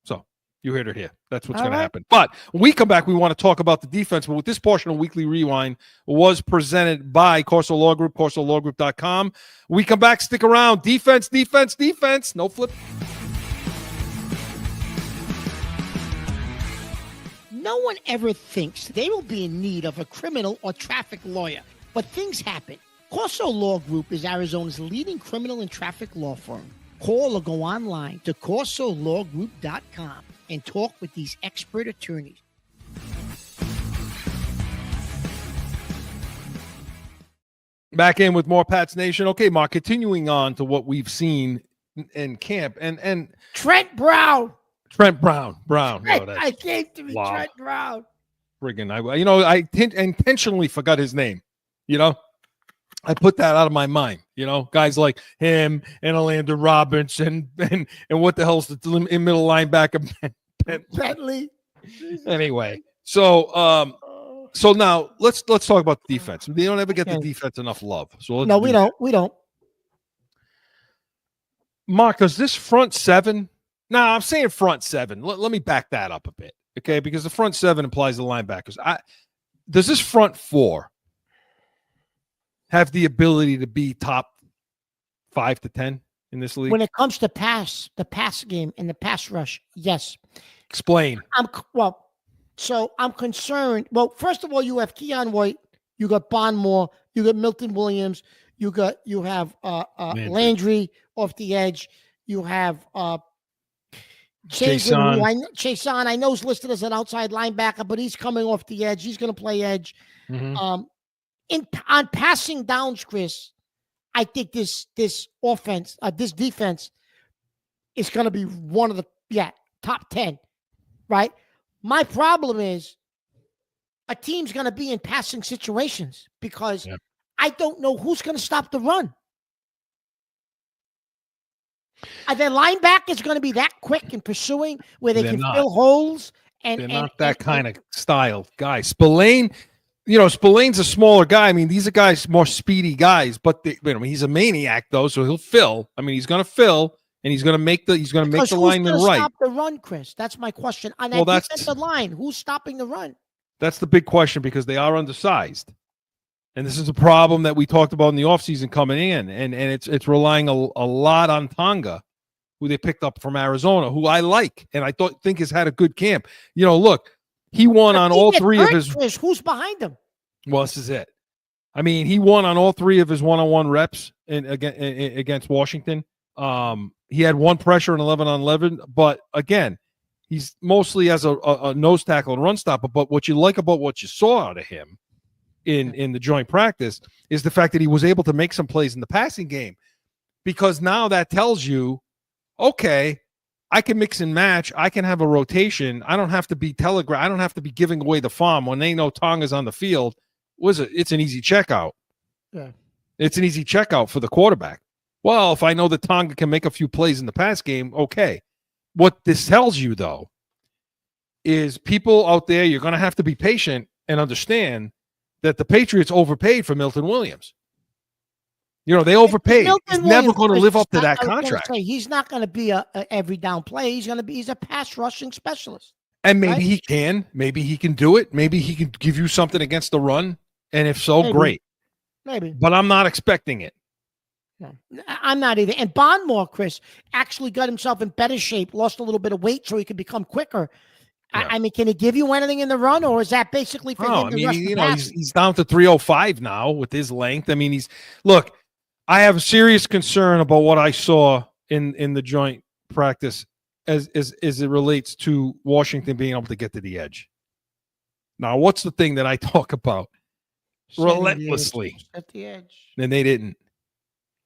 [SPEAKER 1] So you heard it here. That's what's going to happen. But when we come back, we want to talk about the defense. But with this portion of Weekly Rewind was presented by Corso Law Group, corsolawgroup.com. We come back, stick around. Defense. No flip.
[SPEAKER 2] No one ever thinks they will be in need of a criminal or traffic lawyer, but things happen. Corso Law Group is Arizona's leading criminal and traffic law firm. Call or go online to corsolawgroup.com and talk with these expert attorneys.
[SPEAKER 1] Back in with more Pats Nation. Okay, Mark, continuing on to what we've seen in camp. And
[SPEAKER 2] Trent Brown.
[SPEAKER 1] I
[SPEAKER 2] came to be Trent Brown.
[SPEAKER 1] Friggin', I intentionally forgot his name. I put that out of my mind. Guys like him and Orlando Robinson and what the hell's the middle linebacker
[SPEAKER 2] Bentley.
[SPEAKER 1] Anyway, so now let's talk about the defense. They don't ever get the defense enough love. So
[SPEAKER 2] no, we don't.
[SPEAKER 1] Mark, does this front 7? No, I'm saying front 7. Let me back that up a bit, okay? Because the front 7 implies the linebackers. Does this front 4 have the ability to be top 5 to 10 in this league?
[SPEAKER 2] When it comes to the pass game and the pass rush, yes.
[SPEAKER 1] Explain.
[SPEAKER 2] I'm concerned. Well, first of all, you have Keon White, you got Bondmore, you got Milton Williams, you have Landry off the edge, you have Chason, I know is listed as an outside linebacker, but he's coming off the edge. He's going to play edge.
[SPEAKER 1] Mm-hmm.
[SPEAKER 2] On passing downs, Chris, I think this offense, this defense is going to be one of the top 10, right? My problem is a team's going to be in passing situations because I don't know who's going to stop the run. Are their linebackers going to be that quick in pursuing where they can fill holes?
[SPEAKER 1] They're not that kind of style guy. Spillane's a smaller guy. I mean, these are guys, more speedy guys, but he's a maniac though, so he'll fill. I mean, he's going to fill, and he's going to make the lineman right.
[SPEAKER 2] Stop the run, Chris. That's my question. On that defensive line, who's stopping the run?
[SPEAKER 1] That's the big question because they are undersized. And this is a problem that we talked about in the offseason coming in. And it's relying a lot on Tonga, who they picked up from Arizona, who I like and I think has had a good camp. Look, he won on all 3 of his.
[SPEAKER 2] Chris, who's behind him?
[SPEAKER 1] Well, this is it. I mean, he won on all 3 of his one-on-one reps against Washington. He had 1 pressure and 11 on 11. But again, he's mostly as a nose tackle and run stopper. But what you like about what you saw out of him in the joint practice is the fact that he was able to make some plays in the passing game, because now that tells you, okay, I can mix and match. I can have a rotation. I don't have to be I don't have to be giving away the farm when they know Tonga's on the field. It's an easy checkout.
[SPEAKER 2] Yeah.
[SPEAKER 1] It's an easy checkout for the quarterback. Well, if I know that Tonga can make a few plays in the pass game, okay. What this tells you, though, is people out there, you're going to have to be patient and understand that the Patriots overpaid for Milton Williams. They overpaid. He's never going to live up to that contract.
[SPEAKER 2] He's not going to be a every down play. He's a pass rushing specialist.
[SPEAKER 1] And maybe he can. Maybe he can do it. Maybe he can give you something against the run. And if so, great.
[SPEAKER 2] Maybe.
[SPEAKER 1] But I'm not expecting it.
[SPEAKER 2] No, I'm not either. And Bondmore, Chris, actually got himself in better shape, lost a little bit of weight so he could become quicker. Yeah. I mean, can he give you anything in the run, or is that basically for him to rush the pass?
[SPEAKER 1] He's down to 305 now with his length. I mean, I have a serious concern about what I saw in the joint practice as it relates to Washington being able to get to the edge. Now, what's the thing that I talk about relentlessly?
[SPEAKER 2] At the edge.
[SPEAKER 1] And they didn't.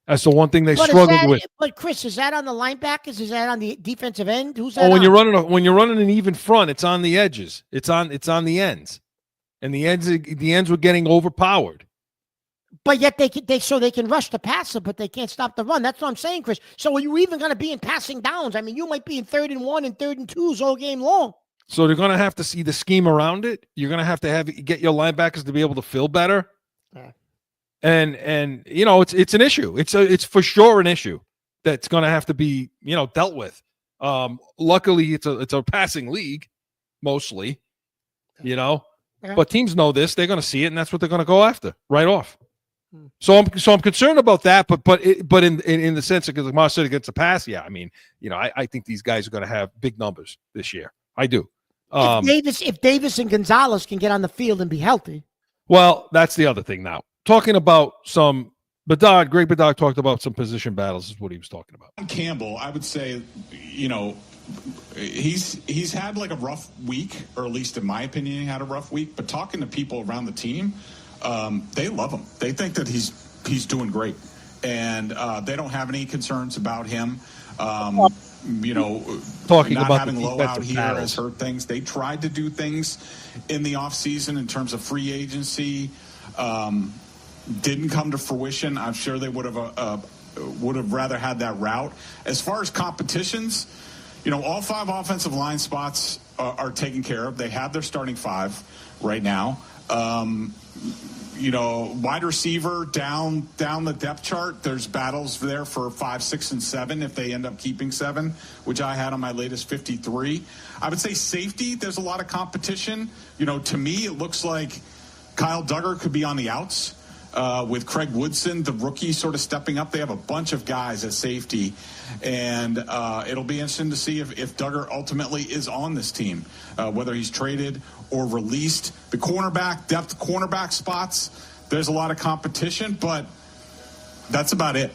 [SPEAKER 1] That's the one thing they struggled with.
[SPEAKER 2] But Chris, is that on the linebackers? Is that on the defensive end? Who's that?
[SPEAKER 1] When you're running an even front, it's on the edges. It's on the ends. and the ends were getting overpowered.
[SPEAKER 2] But yet they can rush the passer, but they can't stop the run. That's what I'm saying, Chris. So are you even going to be in passing downs? I mean, you might be in 3rd and 1 and 3rd and 2s all game long.
[SPEAKER 1] So they're going to have to see the scheme around it. You're going to have get your linebackers to be able to feel better.
[SPEAKER 2] Yeah.
[SPEAKER 1] And you know, it's an issue. It's for sure an issue that's going to have to be, you know, dealt with. Luckily it's a passing league mostly, you know.
[SPEAKER 2] Yeah.
[SPEAKER 1] But teams know this. They're going to see it, and that's what they're going to go after right off. So I'm concerned about that, but in the sense of, because like Mar said, against the pass, yeah, I mean, you know, I think these guys are going to have big numbers this year. I do.
[SPEAKER 2] If Davis and Gonzalez can get on the field and be healthy.
[SPEAKER 1] Well, that's the other thing now. Talking about some Greg Bedard talked about some position battles is what he was talking about.
[SPEAKER 9] Campbell, I would say, you know, he's had like a rough week, or at least in my opinion, he had a rough week. But talking to people around the team, they love him. They think that he's doing great, and they don't have any concerns about him. You know,
[SPEAKER 1] talking
[SPEAKER 9] not
[SPEAKER 1] about
[SPEAKER 9] having low out here
[SPEAKER 1] battles
[SPEAKER 9] has hurt things. They tried to do things in the offseason in terms of free agency. Didn't come to fruition. I'm sure they would have rather had that route. As far as competitions, you know, all 5 offensive line spots are taken care of. They have their starting 5 right now. You know, wide receiver down the depth chart, there's battles there for 5, 6, and 7 if they end up keeping 7, which I had on my latest 53. I would say safety, there's a lot of competition. You know, to me, it looks like Kyle Duggar could be on the outs. With Craig Woodson, the rookie, sort of stepping up. They have a bunch of guys at safety, and it'll be interesting to see if Duggar ultimately is on this team, whether he's traded or released. The cornerback spots, there's a lot of competition, but that's about it.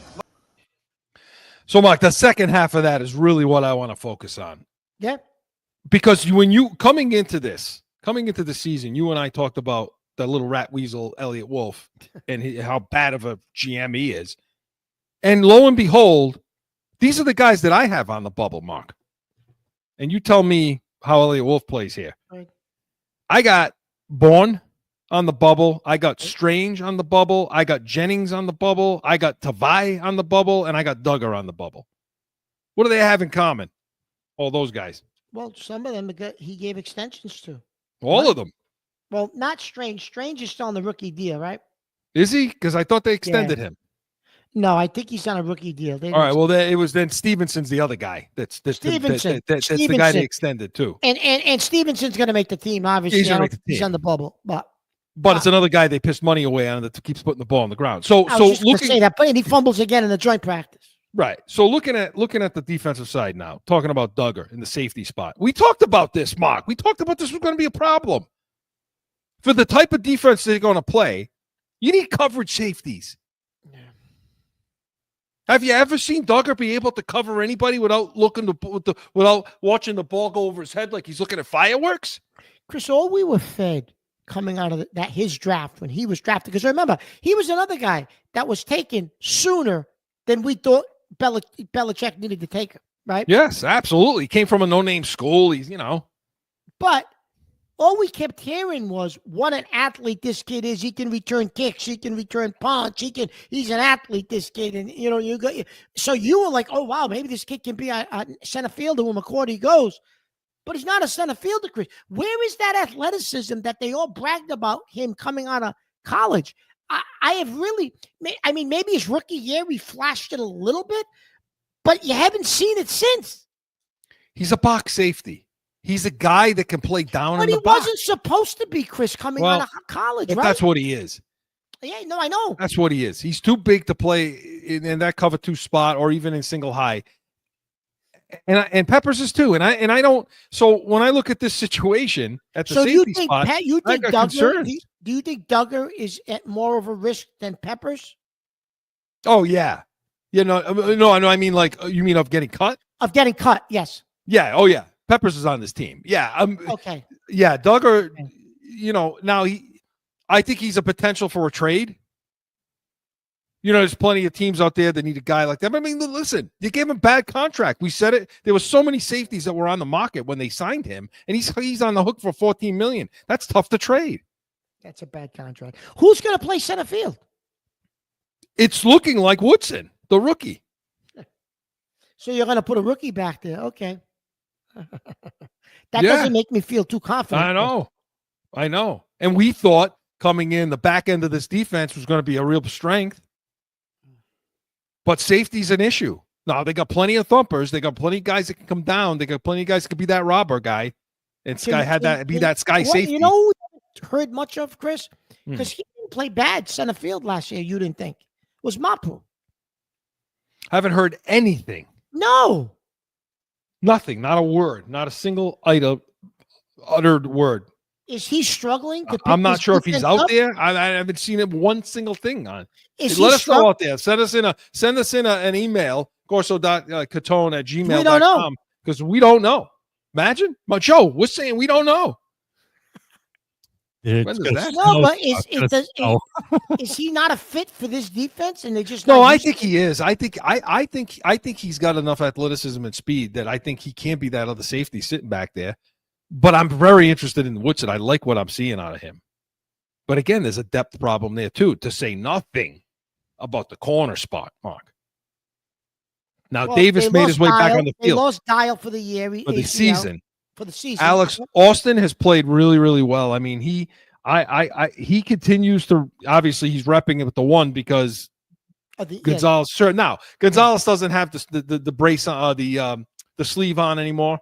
[SPEAKER 1] So, Mark, the second half of that is really what I want to focus on.
[SPEAKER 2] Yeah.
[SPEAKER 1] Because when you coming into the season, you and I talked about the little rat weasel Elliott Wolf and how bad of a GM he is. And lo and behold, these are the guys that I have on the bubble, Mark. And you tell me how Elliott Wolf plays here.
[SPEAKER 2] Right.
[SPEAKER 1] I got Bourne on the bubble. I got Strange on the bubble. I got Jennings on the bubble. I got Tavai on the bubble. And I got Duggar on the bubble. What do they have in common? All those guys.
[SPEAKER 2] Well, some of them he gave extensions to.
[SPEAKER 1] All of them.
[SPEAKER 2] Well, not Strange. Strange is still on the rookie deal, right?
[SPEAKER 1] Is he? Because I thought they extended him.
[SPEAKER 2] No, I think he's on a rookie deal.
[SPEAKER 1] All right. Well, it was then Stevenson's the other guy. That's the guy they extended too.
[SPEAKER 2] And Stevenson's going to make the team. Obviously, he's on the bubble, but
[SPEAKER 1] it's another guy they pissed money away on that keeps putting the ball on the ground. So
[SPEAKER 2] say that, but he fumbles again in the joint practice.
[SPEAKER 1] Right. So looking at the defensive side now, talking about Duggar in the safety spot. We talked about this, Mark. We talked about this was going to be a problem. For the type of defense they're going to play, you need coverage safeties. Yeah. Have you ever seen Duggar be able to cover anybody without without watching the ball go over his head like he's looking at fireworks?
[SPEAKER 2] Chris, all we were fed coming out of his draft when he was drafted, because remember, he was another guy that was taken sooner than we thought Belichick needed to take him, right?
[SPEAKER 1] Yes, absolutely. He came from a no-name school. He's, you know.
[SPEAKER 2] But all we kept hearing was what an athlete this kid is. He can return kicks. He can return punch. He's an athlete, this kid. And, you know, so you were like, oh, wow, maybe this kid can be a center fielder when McCourty goes. But he's not a center fielder, Chris. Where is that athleticism that they all bragged about him coming out of college? I have really, I mean, maybe his rookie year, he flashed it a little bit, but you haven't seen it since.
[SPEAKER 1] He's a box safety. He's a guy that can play down in the box.
[SPEAKER 2] But he wasn't supposed to be, Chris, coming out of college, right?
[SPEAKER 1] That's what he is.
[SPEAKER 2] Yeah, no, I know.
[SPEAKER 1] That's what he is. He's too big to play in that cover 2 spot or even in single high. And Peppers is too. And I don't. So when I look at this situation at the safety spot,
[SPEAKER 2] Pat, do you think Duggar is at more of a risk than Peppers?
[SPEAKER 1] Oh yeah. No. I mean, like, you mean of getting cut?
[SPEAKER 2] Of getting cut, yes.
[SPEAKER 1] Yeah. Oh yeah. Peppers is on this team. Yeah.
[SPEAKER 2] Okay.
[SPEAKER 1] Yeah. Duggar, you know, now I think he's a potential for a trade. You know, there's plenty of teams out there that need a guy like that. But I mean, listen, you gave him a bad contract. We said it. There were so many safeties that were on the market when they signed him, and he's on the hook for $14 million. That's tough to trade.
[SPEAKER 2] That's a bad contract. Who's going to play center field?
[SPEAKER 1] It's looking like Woodson, the rookie.
[SPEAKER 2] So you're going to put a rookie back there. Okay. That doesn't make me feel too confident.
[SPEAKER 1] I know. And we thought coming in, the back end of this defense was going to be a real strength. But safety's an issue. Now, they got plenty of thumpers. They got plenty of guys that can come down. They got plenty of guys that could be that robber guy. And Sky had that be that Sky safety.
[SPEAKER 2] You know who I haven't heard much of, Chris? Because he didn't play bad center field last year, you didn't think. It was Mapu.
[SPEAKER 1] I haven't heard anything.
[SPEAKER 2] No.
[SPEAKER 1] Nothing. Not a word. Not a single uttered word.
[SPEAKER 2] Is he struggling?
[SPEAKER 1] I'm not sure if he's out there. I haven't seen him one single thing on. Let us know out there. Send us in an email, corso.catone@gmail.com.
[SPEAKER 2] We don't know.
[SPEAKER 1] Because we don't know. Imagine. But Joe, we're saying we don't know.
[SPEAKER 2] No, but is he not a fit for this defense? And they just
[SPEAKER 1] I think he is. I think he's got enough athleticism and speed that I think he can't be that other safety sitting back there. But I'm very interested in Woodson. I like what I'm seeing out of him. But again, there's a depth problem there too, to say nothing about the corner spot, Mark. Now, Davis made his way back on the field.
[SPEAKER 2] They lost Dial for the year.
[SPEAKER 1] For the season.
[SPEAKER 2] Alex
[SPEAKER 1] Austin has played really, really well. I mean, he continues to, obviously he's repping it with the one because Gonzalez. Sure. Now, Gonzalez doesn't have the brace on the sleeve on anymore.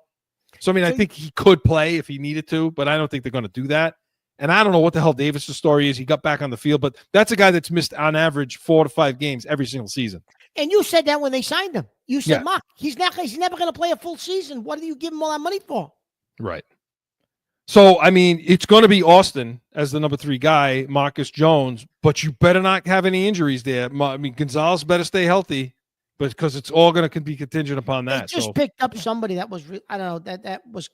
[SPEAKER 1] So, I mean, I think he could play if he needed to, but I don't think they're going to do that. And I don't know what the hell Davis' story is. He got back on the field, but that's a guy that's missed on average 4 to 5 games every single season.
[SPEAKER 2] And you said that when they signed him. You said, Mark, he's never going to play a full season. What do you give him all that money for?
[SPEAKER 1] Right. So, I mean, it's going to be Austin as the number 3 guy, Marcus Jones, but you better not have any injuries there. I mean, Gonzalez better stay healthy. But because it's all going to be contingent upon that.
[SPEAKER 2] They just picked up somebody that was, I don't know, that was,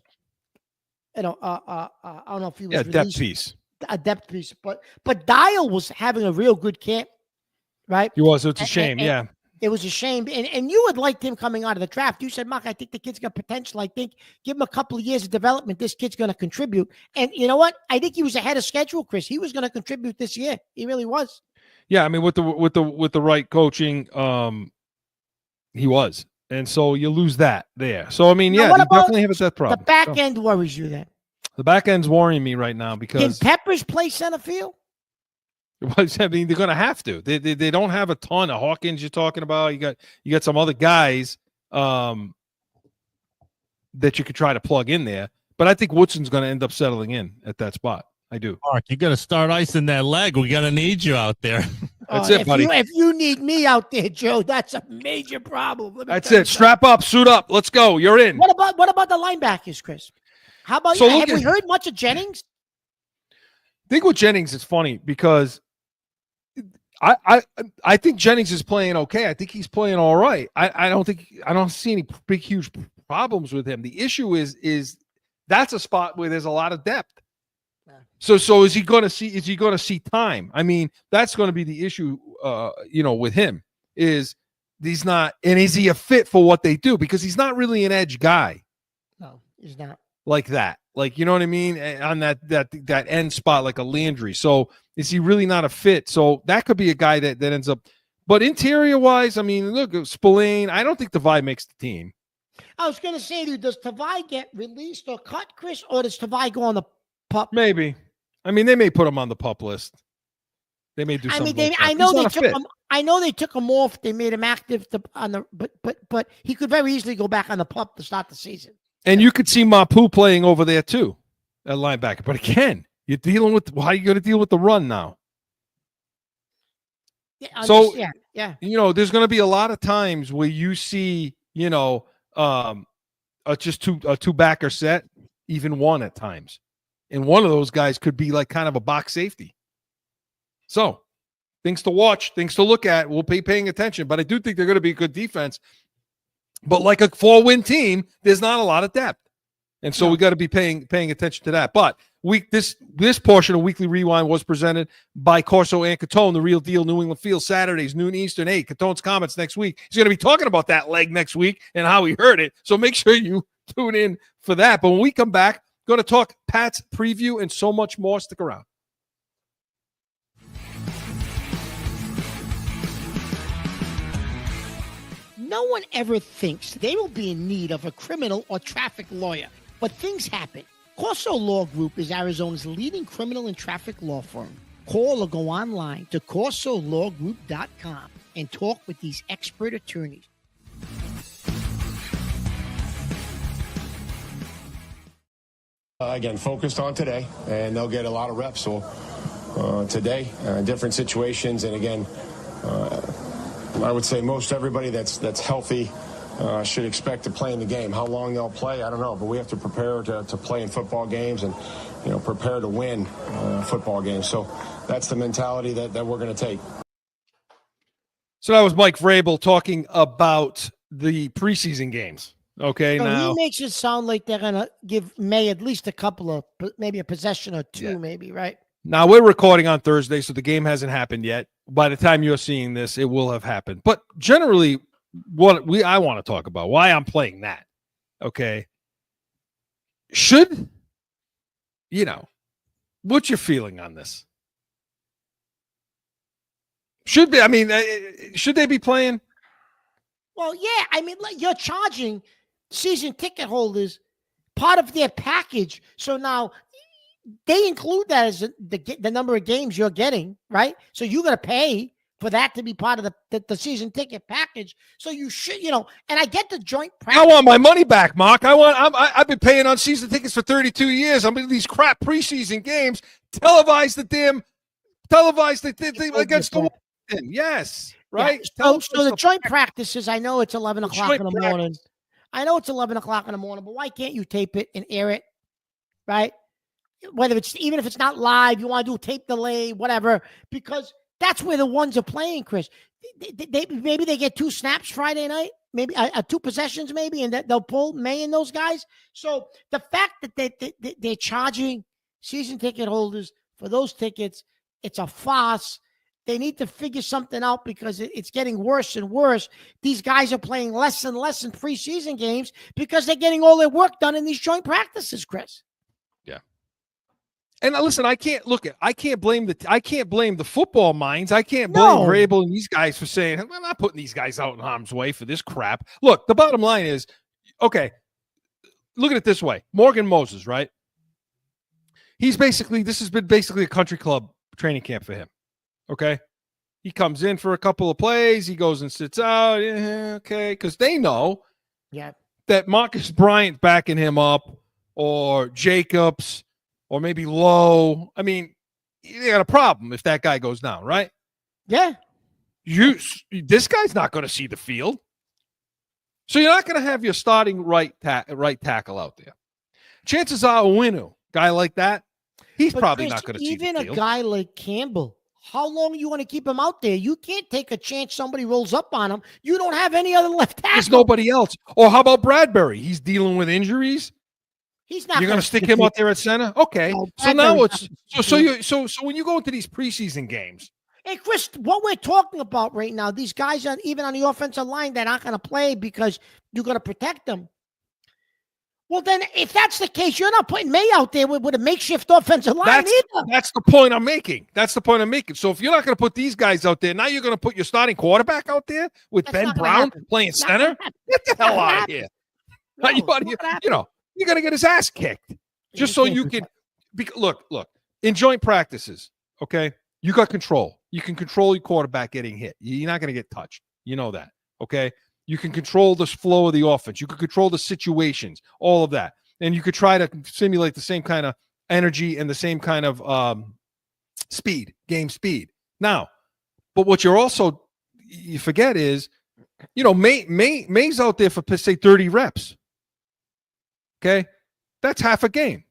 [SPEAKER 2] I don't know if he was a depth piece. But Dial was having a real good camp, right?
[SPEAKER 1] He was. It's a shame,
[SPEAKER 2] It was a shame. And you had liked him coming out of the draft. You said, Mark, I think the kid's got potential. I think give him a couple of years of development. This kid's going to contribute. And you know what? I think he was ahead of schedule, Chris. He was going to contribute this year. He really was.
[SPEAKER 1] Yeah, I mean, with the right coaching, he was. And so you lose that there. So, I mean, you definitely have a depth problem.
[SPEAKER 2] The back end worries you then.
[SPEAKER 1] The back end's worrying me right now because.
[SPEAKER 2] Can Peppers play center field?
[SPEAKER 1] I mean, they're going to have to. They don't have a ton of Hawkins you're talking about. You got some other guys that you could try to plug in there. But I think Woodson's going to end up settling in at that spot. I do.
[SPEAKER 3] Mark, you got to start icing that leg. We got to need you out there.
[SPEAKER 1] That's it, buddy.
[SPEAKER 2] If you need me out there, Joe, that's a major problem.
[SPEAKER 1] That's it. Strap up, suit up. Let's go. You're in.
[SPEAKER 2] What about the linebackers, Chris? How about you? Have we heard much of Jennings?
[SPEAKER 1] I think with Jennings, it's funny because I think Jennings is playing okay. I think he's playing all right. I don't see any big, huge problems with him. The issue is that's a spot where there's a lot of depth. So is he going to see time? I mean, that's going to be the issue, with him is he's not, and is he a fit for what they do? Because he's not really an edge guy.
[SPEAKER 2] No, he's not.
[SPEAKER 1] Like that. Like, you know what I mean? On that end spot, like a Landry. So is he really not a fit? So that could be a guy that ends up, but interior wise, I mean, look, Spillane, I don't think Tavai makes the team.
[SPEAKER 2] I was going to say to you, does Tavai get released or cut, Chris, or does Tavai go on the pup?
[SPEAKER 1] Maybe. I mean, they may put him on the pup list. They may do something.
[SPEAKER 2] I know they took him off. They made him active but he could very easily go back on the pup to start the season.
[SPEAKER 1] And you could see Mapu playing over there too, at linebacker. But again, you're dealing with how are you going to deal with the run now?
[SPEAKER 2] Yeah,
[SPEAKER 1] there's going to be a lot of times where you see, just a two-backer set, even one at times. And one of those guys could be like kind of a box safety. So things to watch, things to look at. We'll be paying attention, but I do think they're going to be a good defense. But like a 4-win team, there's not a lot of depth. And so we got to be paying attention to that. But this portion of Weekly Rewind was presented by Corso and Catone, the real deal, New England Field, Saturdays, noon Eastern. Hey, Catone's comments next week. He's going to be talking about that leg next week and how he heard it. So make sure you tune in for that. But when we come back, going to talk Pat's preview and so much more. Stick around.
[SPEAKER 2] No one ever thinks they will be in need of a criminal or traffic lawyer, but things happen. Corso Law Group is Arizona's leading criminal and traffic law firm. Call or go online to corsolawgroup.com and talk with these expert attorneys.
[SPEAKER 4] Again, focused on today, and they'll get a lot of reps today, different situations, and again, I would say most everybody that's healthy should expect to play in the game. How long they'll play, I don't know, but we have to prepare to play in football games and prepare to win football games. So that's the mentality that we're going to take.
[SPEAKER 1] So that was Mike Vrabel talking about the preseason games. Okay,
[SPEAKER 2] so
[SPEAKER 1] now
[SPEAKER 2] he makes it sound like they're going to give Maye at least a couple of, maybe a possession or two, maybe, right?
[SPEAKER 1] Now we're recording on Thursday, so the game hasn't happened yet. By the time you're seeing this, it will have happened. But generally, I want to talk about why I'm playing that. Okay, should what's your feeling on this? Should they be playing?
[SPEAKER 2] Well, yeah. I mean, you're charging season ticket holders part of their package. So now they include that as the number of games you're getting, right? So you're going to pay for that to be part of the season ticket package. So you should, and I get the joint practice.
[SPEAKER 1] I want my money back, Mark. I've been paying on season tickets for 32 years. I'm in these crap preseason games, televised against the Washington. Yes. Right.
[SPEAKER 2] Yeah. So the joint practices, I know it's 11 o'clock in the morning. I know it's 11 o'clock in the morning, but why can't you tape it and air it? Right. Even if it's not live, you want to do tape delay, whatever, because that's where the ones are playing, Chris. Maybe they get 2 snaps Friday night, maybe 2 possessions, maybe, and they'll pull Maye and those guys. So the fact that they're charging season ticket holders for those tickets, it's a farce. They need to figure something out because it's getting worse and worse. These guys are playing less and less in preseason games because they're getting all their work done in these joint practices, Chris.
[SPEAKER 1] Yeah. And listen, I can't blame the football minds. I can't blame Vrabel and these guys for saying, I'm not putting these guys out in harm's way for this crap. Look, the bottom line is, okay, look at it this way. Morgan Moses, right? This has been basically a country club training camp for him. Okay. He comes in for a couple of plays. He goes and sits out. Yeah, okay. Because they know that Marcus Bryant backing him up or Jacobs or maybe Lowe. I mean, they got a problem if that guy goes down, right?
[SPEAKER 2] Yeah.
[SPEAKER 1] This guy's not going to see the field. So you're not going to have your starting right tackle out there. Chances are Owinu, guy like that, he's probably not going to see the field.
[SPEAKER 2] Even a guy like Campbell, how long you want to keep him out there? You can't take a chance somebody rolls up on him. You don't have any other left tackle.
[SPEAKER 1] There's nobody else. Or how about Bradbury? He's dealing with injuries.
[SPEAKER 2] He's not.
[SPEAKER 1] You're going to stick him out there at center? Okay.
[SPEAKER 2] No,
[SPEAKER 1] so now it's so when you go into these preseason games.
[SPEAKER 2] Hey, Chris, what we're talking about right now, these guys even on the offensive line, they're not going to play because you're going to protect them. Well, then, if that's the case, you're not putting Maye out there with a makeshift offensive line either.
[SPEAKER 1] That's the point I'm making. So if you're not going to put these guys out there, now you're going to put your starting quarterback out there with Ben Brown playing center? Get the hell out of here. You're going to get his ass kicked. Just so you can – look, in joint practices, okay, you got control. You can control your quarterback getting hit. You're not going to get touched. You know that, okay? You can control the flow of the offense. You can control the situations, all of that. And you could try to simulate the same kind of energy and the same kind of game speed. Now, but what you forget is, Maye's out there for, say, 30 reps. Okay? That's half a game.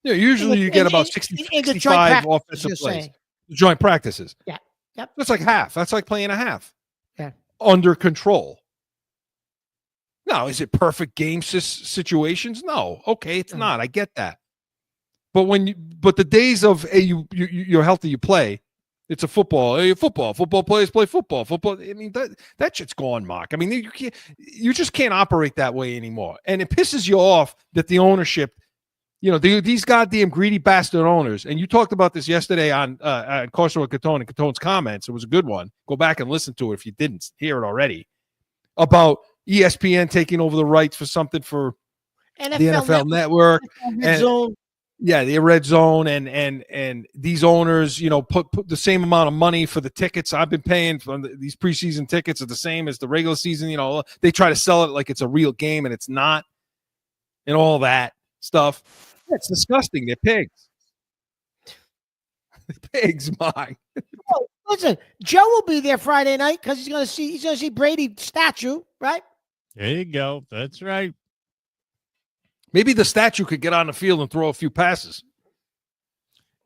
[SPEAKER 1] Usually you get about 65 offensive plays. Joint practices.
[SPEAKER 2] Yeah. Yep.
[SPEAKER 1] That's like half. That's like playing a half.
[SPEAKER 2] Yeah.
[SPEAKER 1] Under control. Now, is it perfect game situations? No. Okay, it's not. I get that. But the days of you're healthy, you play. It's a football. Football players play football. Football. I mean that shit's gone, Mark. I mean you just can't operate that way anymore. And it pisses you off that the ownership, these goddamn greedy bastard owners. And you talked about this yesterday on Corso and Catone's comments. It was a good one. Go back and listen to it if you didn't hear it already. about ESPN taking over the rights for something for the NFL Network. The red zone and these owners, put the same amount of money for the tickets I've been paying for these preseason tickets are the same as the regular season. They try to sell it like it's a real game and it's not, and all that stuff. It's disgusting. They're pigs. Pigs, Mike.
[SPEAKER 2] Oh, listen, Joe will be there Friday night because he's gonna see Brady's statue, right?
[SPEAKER 3] There you go. That's right.
[SPEAKER 1] Maybe the statue could get on the field and throw a few passes.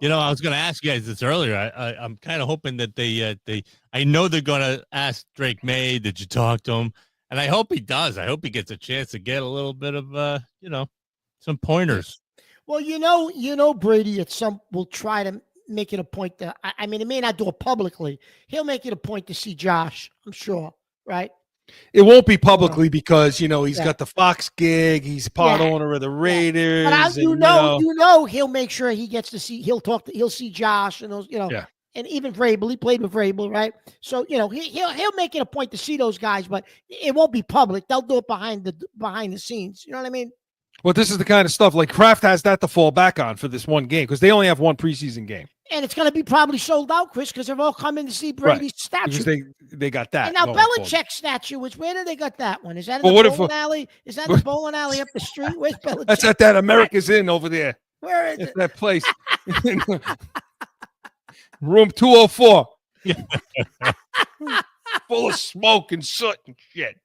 [SPEAKER 3] I was going to ask you guys this earlier. I'm kind of hoping that I know they're going to ask Drake Maye, did you talk to him? And I hope he does. I hope he gets a chance to get a little bit of, some pointers.
[SPEAKER 2] Well, Brady will try to make it a point that, he may not do it publicly. He'll make it a point to see Josh, I'm sure, right?
[SPEAKER 1] It won't be publicly because, he's got the Fox gig. He's part owner of the Raiders.
[SPEAKER 2] But he'll make sure he gets to see, he'll see Josh and those, and even Vrabel. He played with Vrabel, right? So, he'll make it a point to see those guys, but it won't be public. They'll do it behind the scenes. You know what I mean?
[SPEAKER 1] Well, this is the kind of stuff like Kraft has that to fall back on for this one game because they only have one preseason game.
[SPEAKER 2] And it's going to be probably sold out, Chris, because they're all coming to see Brady's statue.
[SPEAKER 1] Because they got that.
[SPEAKER 2] And now Belichick's statue where did they got that one? Is that in the bowling alley? Is that the bowling alley up the street? Where's Belichick?
[SPEAKER 1] That's at that America's Inn over there.
[SPEAKER 2] Where is it?
[SPEAKER 1] That place. Room 204. Full of smoke and soot and shit.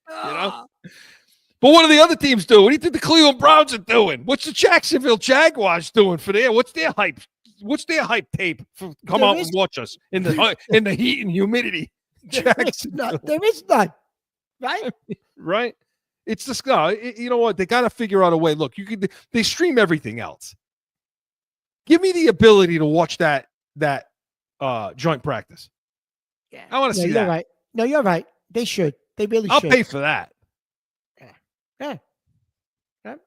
[SPEAKER 1] But what do the other teams do? What do you think the Cleveland Browns are doing? What's the Jacksonville Jaguars doing for there? What's their hype? What's their hype tape? Come out and watch us in the heat and humidity.
[SPEAKER 2] There is none. Right?
[SPEAKER 1] Right? It's the sky. You know what? They got to figure out a way. Look, they stream everything else. Give me the ability to watch that joint practice.
[SPEAKER 2] Yeah.
[SPEAKER 1] I want to see
[SPEAKER 2] you're
[SPEAKER 1] that.
[SPEAKER 2] Right. No, you're right. They should. They really
[SPEAKER 1] I'll
[SPEAKER 2] should.
[SPEAKER 1] pay for that.
[SPEAKER 2] Yeah.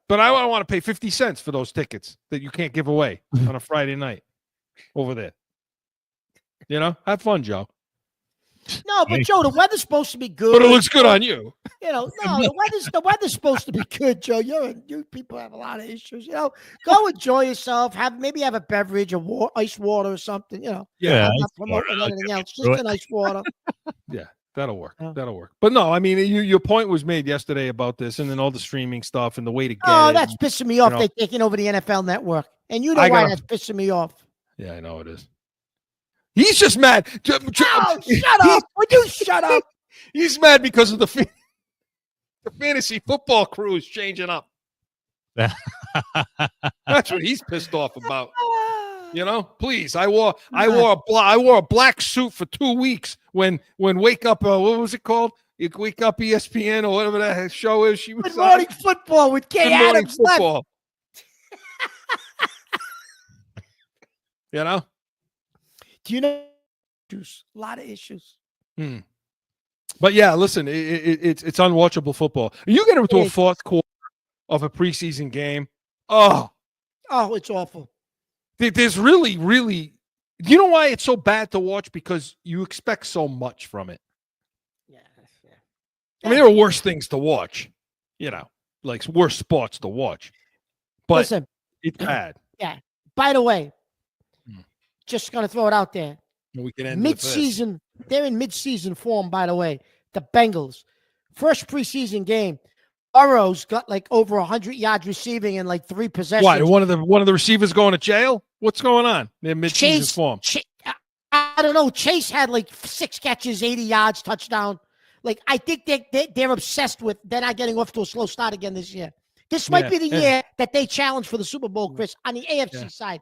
[SPEAKER 1] But I want to pay 50 cents for those tickets that you can't give away on a Friday night over there. Have fun, Joe.
[SPEAKER 2] No, but Joe, the weather's supposed to be good.
[SPEAKER 1] But it looks good on you.
[SPEAKER 2] The weather's supposed to be good, Joe. You people have a lot of issues. Go enjoy yourself. Maybe have a beverage, ice water or something.
[SPEAKER 1] Yeah,
[SPEAKER 2] I'm not promoting anything else. Just an ice water.
[SPEAKER 1] Yeah. That'll work. That'll work. But no, your point was made yesterday about this, and then all the streaming stuff and the way to get it.
[SPEAKER 2] That's pissing me off. They're taking over the NFL Network, and why that's pissing me off.
[SPEAKER 1] Yeah, I know it is. He's just mad.
[SPEAKER 2] Shut up! Would you shut up?
[SPEAKER 1] He's mad because of the fantasy football crew is changing up. That's what he's pissed off about. Please. I wore a black suit for 2 weeks when Wake Up. What was it called? Wake Up ESPN or whatever that show is. She was
[SPEAKER 2] Good Morning Football with Kay Adams.
[SPEAKER 1] Football.
[SPEAKER 2] Do you know? A lot of issues.
[SPEAKER 1] But yeah, listen, it's unwatchable football. You get into a fourth quarter of a preseason game. Oh,
[SPEAKER 2] it's awful.
[SPEAKER 1] There's really, really, you know why it's so bad to watch? Because you expect so much from it.
[SPEAKER 2] Yeah.
[SPEAKER 1] There are worse things to watch, like worse sports to watch. But
[SPEAKER 2] listen,
[SPEAKER 1] it's bad.
[SPEAKER 2] Yeah. By the way, just going to throw it out there.
[SPEAKER 1] We can end
[SPEAKER 2] mid-season. They're in mid-season form, by the way. The Bengals. First preseason game. Burrow's got like over 100 yards receiving in like 3 possessions.
[SPEAKER 1] Why? One of the receivers going to jail? What's going on? They're mid-season form.
[SPEAKER 2] I don't know. Chase had like 6 catches, 80 yards, touchdown. Like, I think they're obsessed with they're not getting off to a slow start again this year. This might be the year that they challenge for the Super Bowl, Chris, on the AFC side.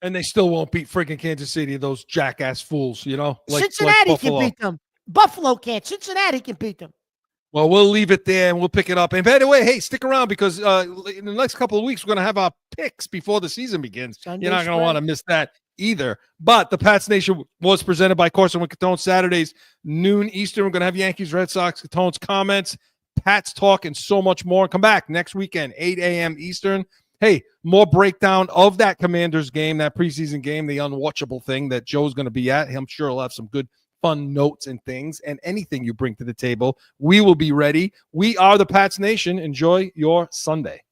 [SPEAKER 1] And they still won't beat freaking Kansas City, those jackass fools, Like
[SPEAKER 2] Cincinnati can beat them. Buffalo can't. Cincinnati can beat them.
[SPEAKER 1] Well, we'll leave it there and we'll pick it up. And by the way, hey, stick around because in the next couple of weeks, we're going to have our picks before the season begins. You're not going to want to miss that either. But the Pats Nation was presented by Corso and Catone Saturdays, noon Eastern. We're going to have Yankees, Red Sox, Catone's comments, Pats talk, and so much more. Come back next weekend, 8 a.m. Eastern. Hey, more breakdown of that Commanders game, that preseason game, the unwatchable thing that Joe's going to be at. I'm sure he'll have some good fun notes and things, and anything you bring to the table, we will be ready. We are the Pats Nation. Enjoy your Sunday.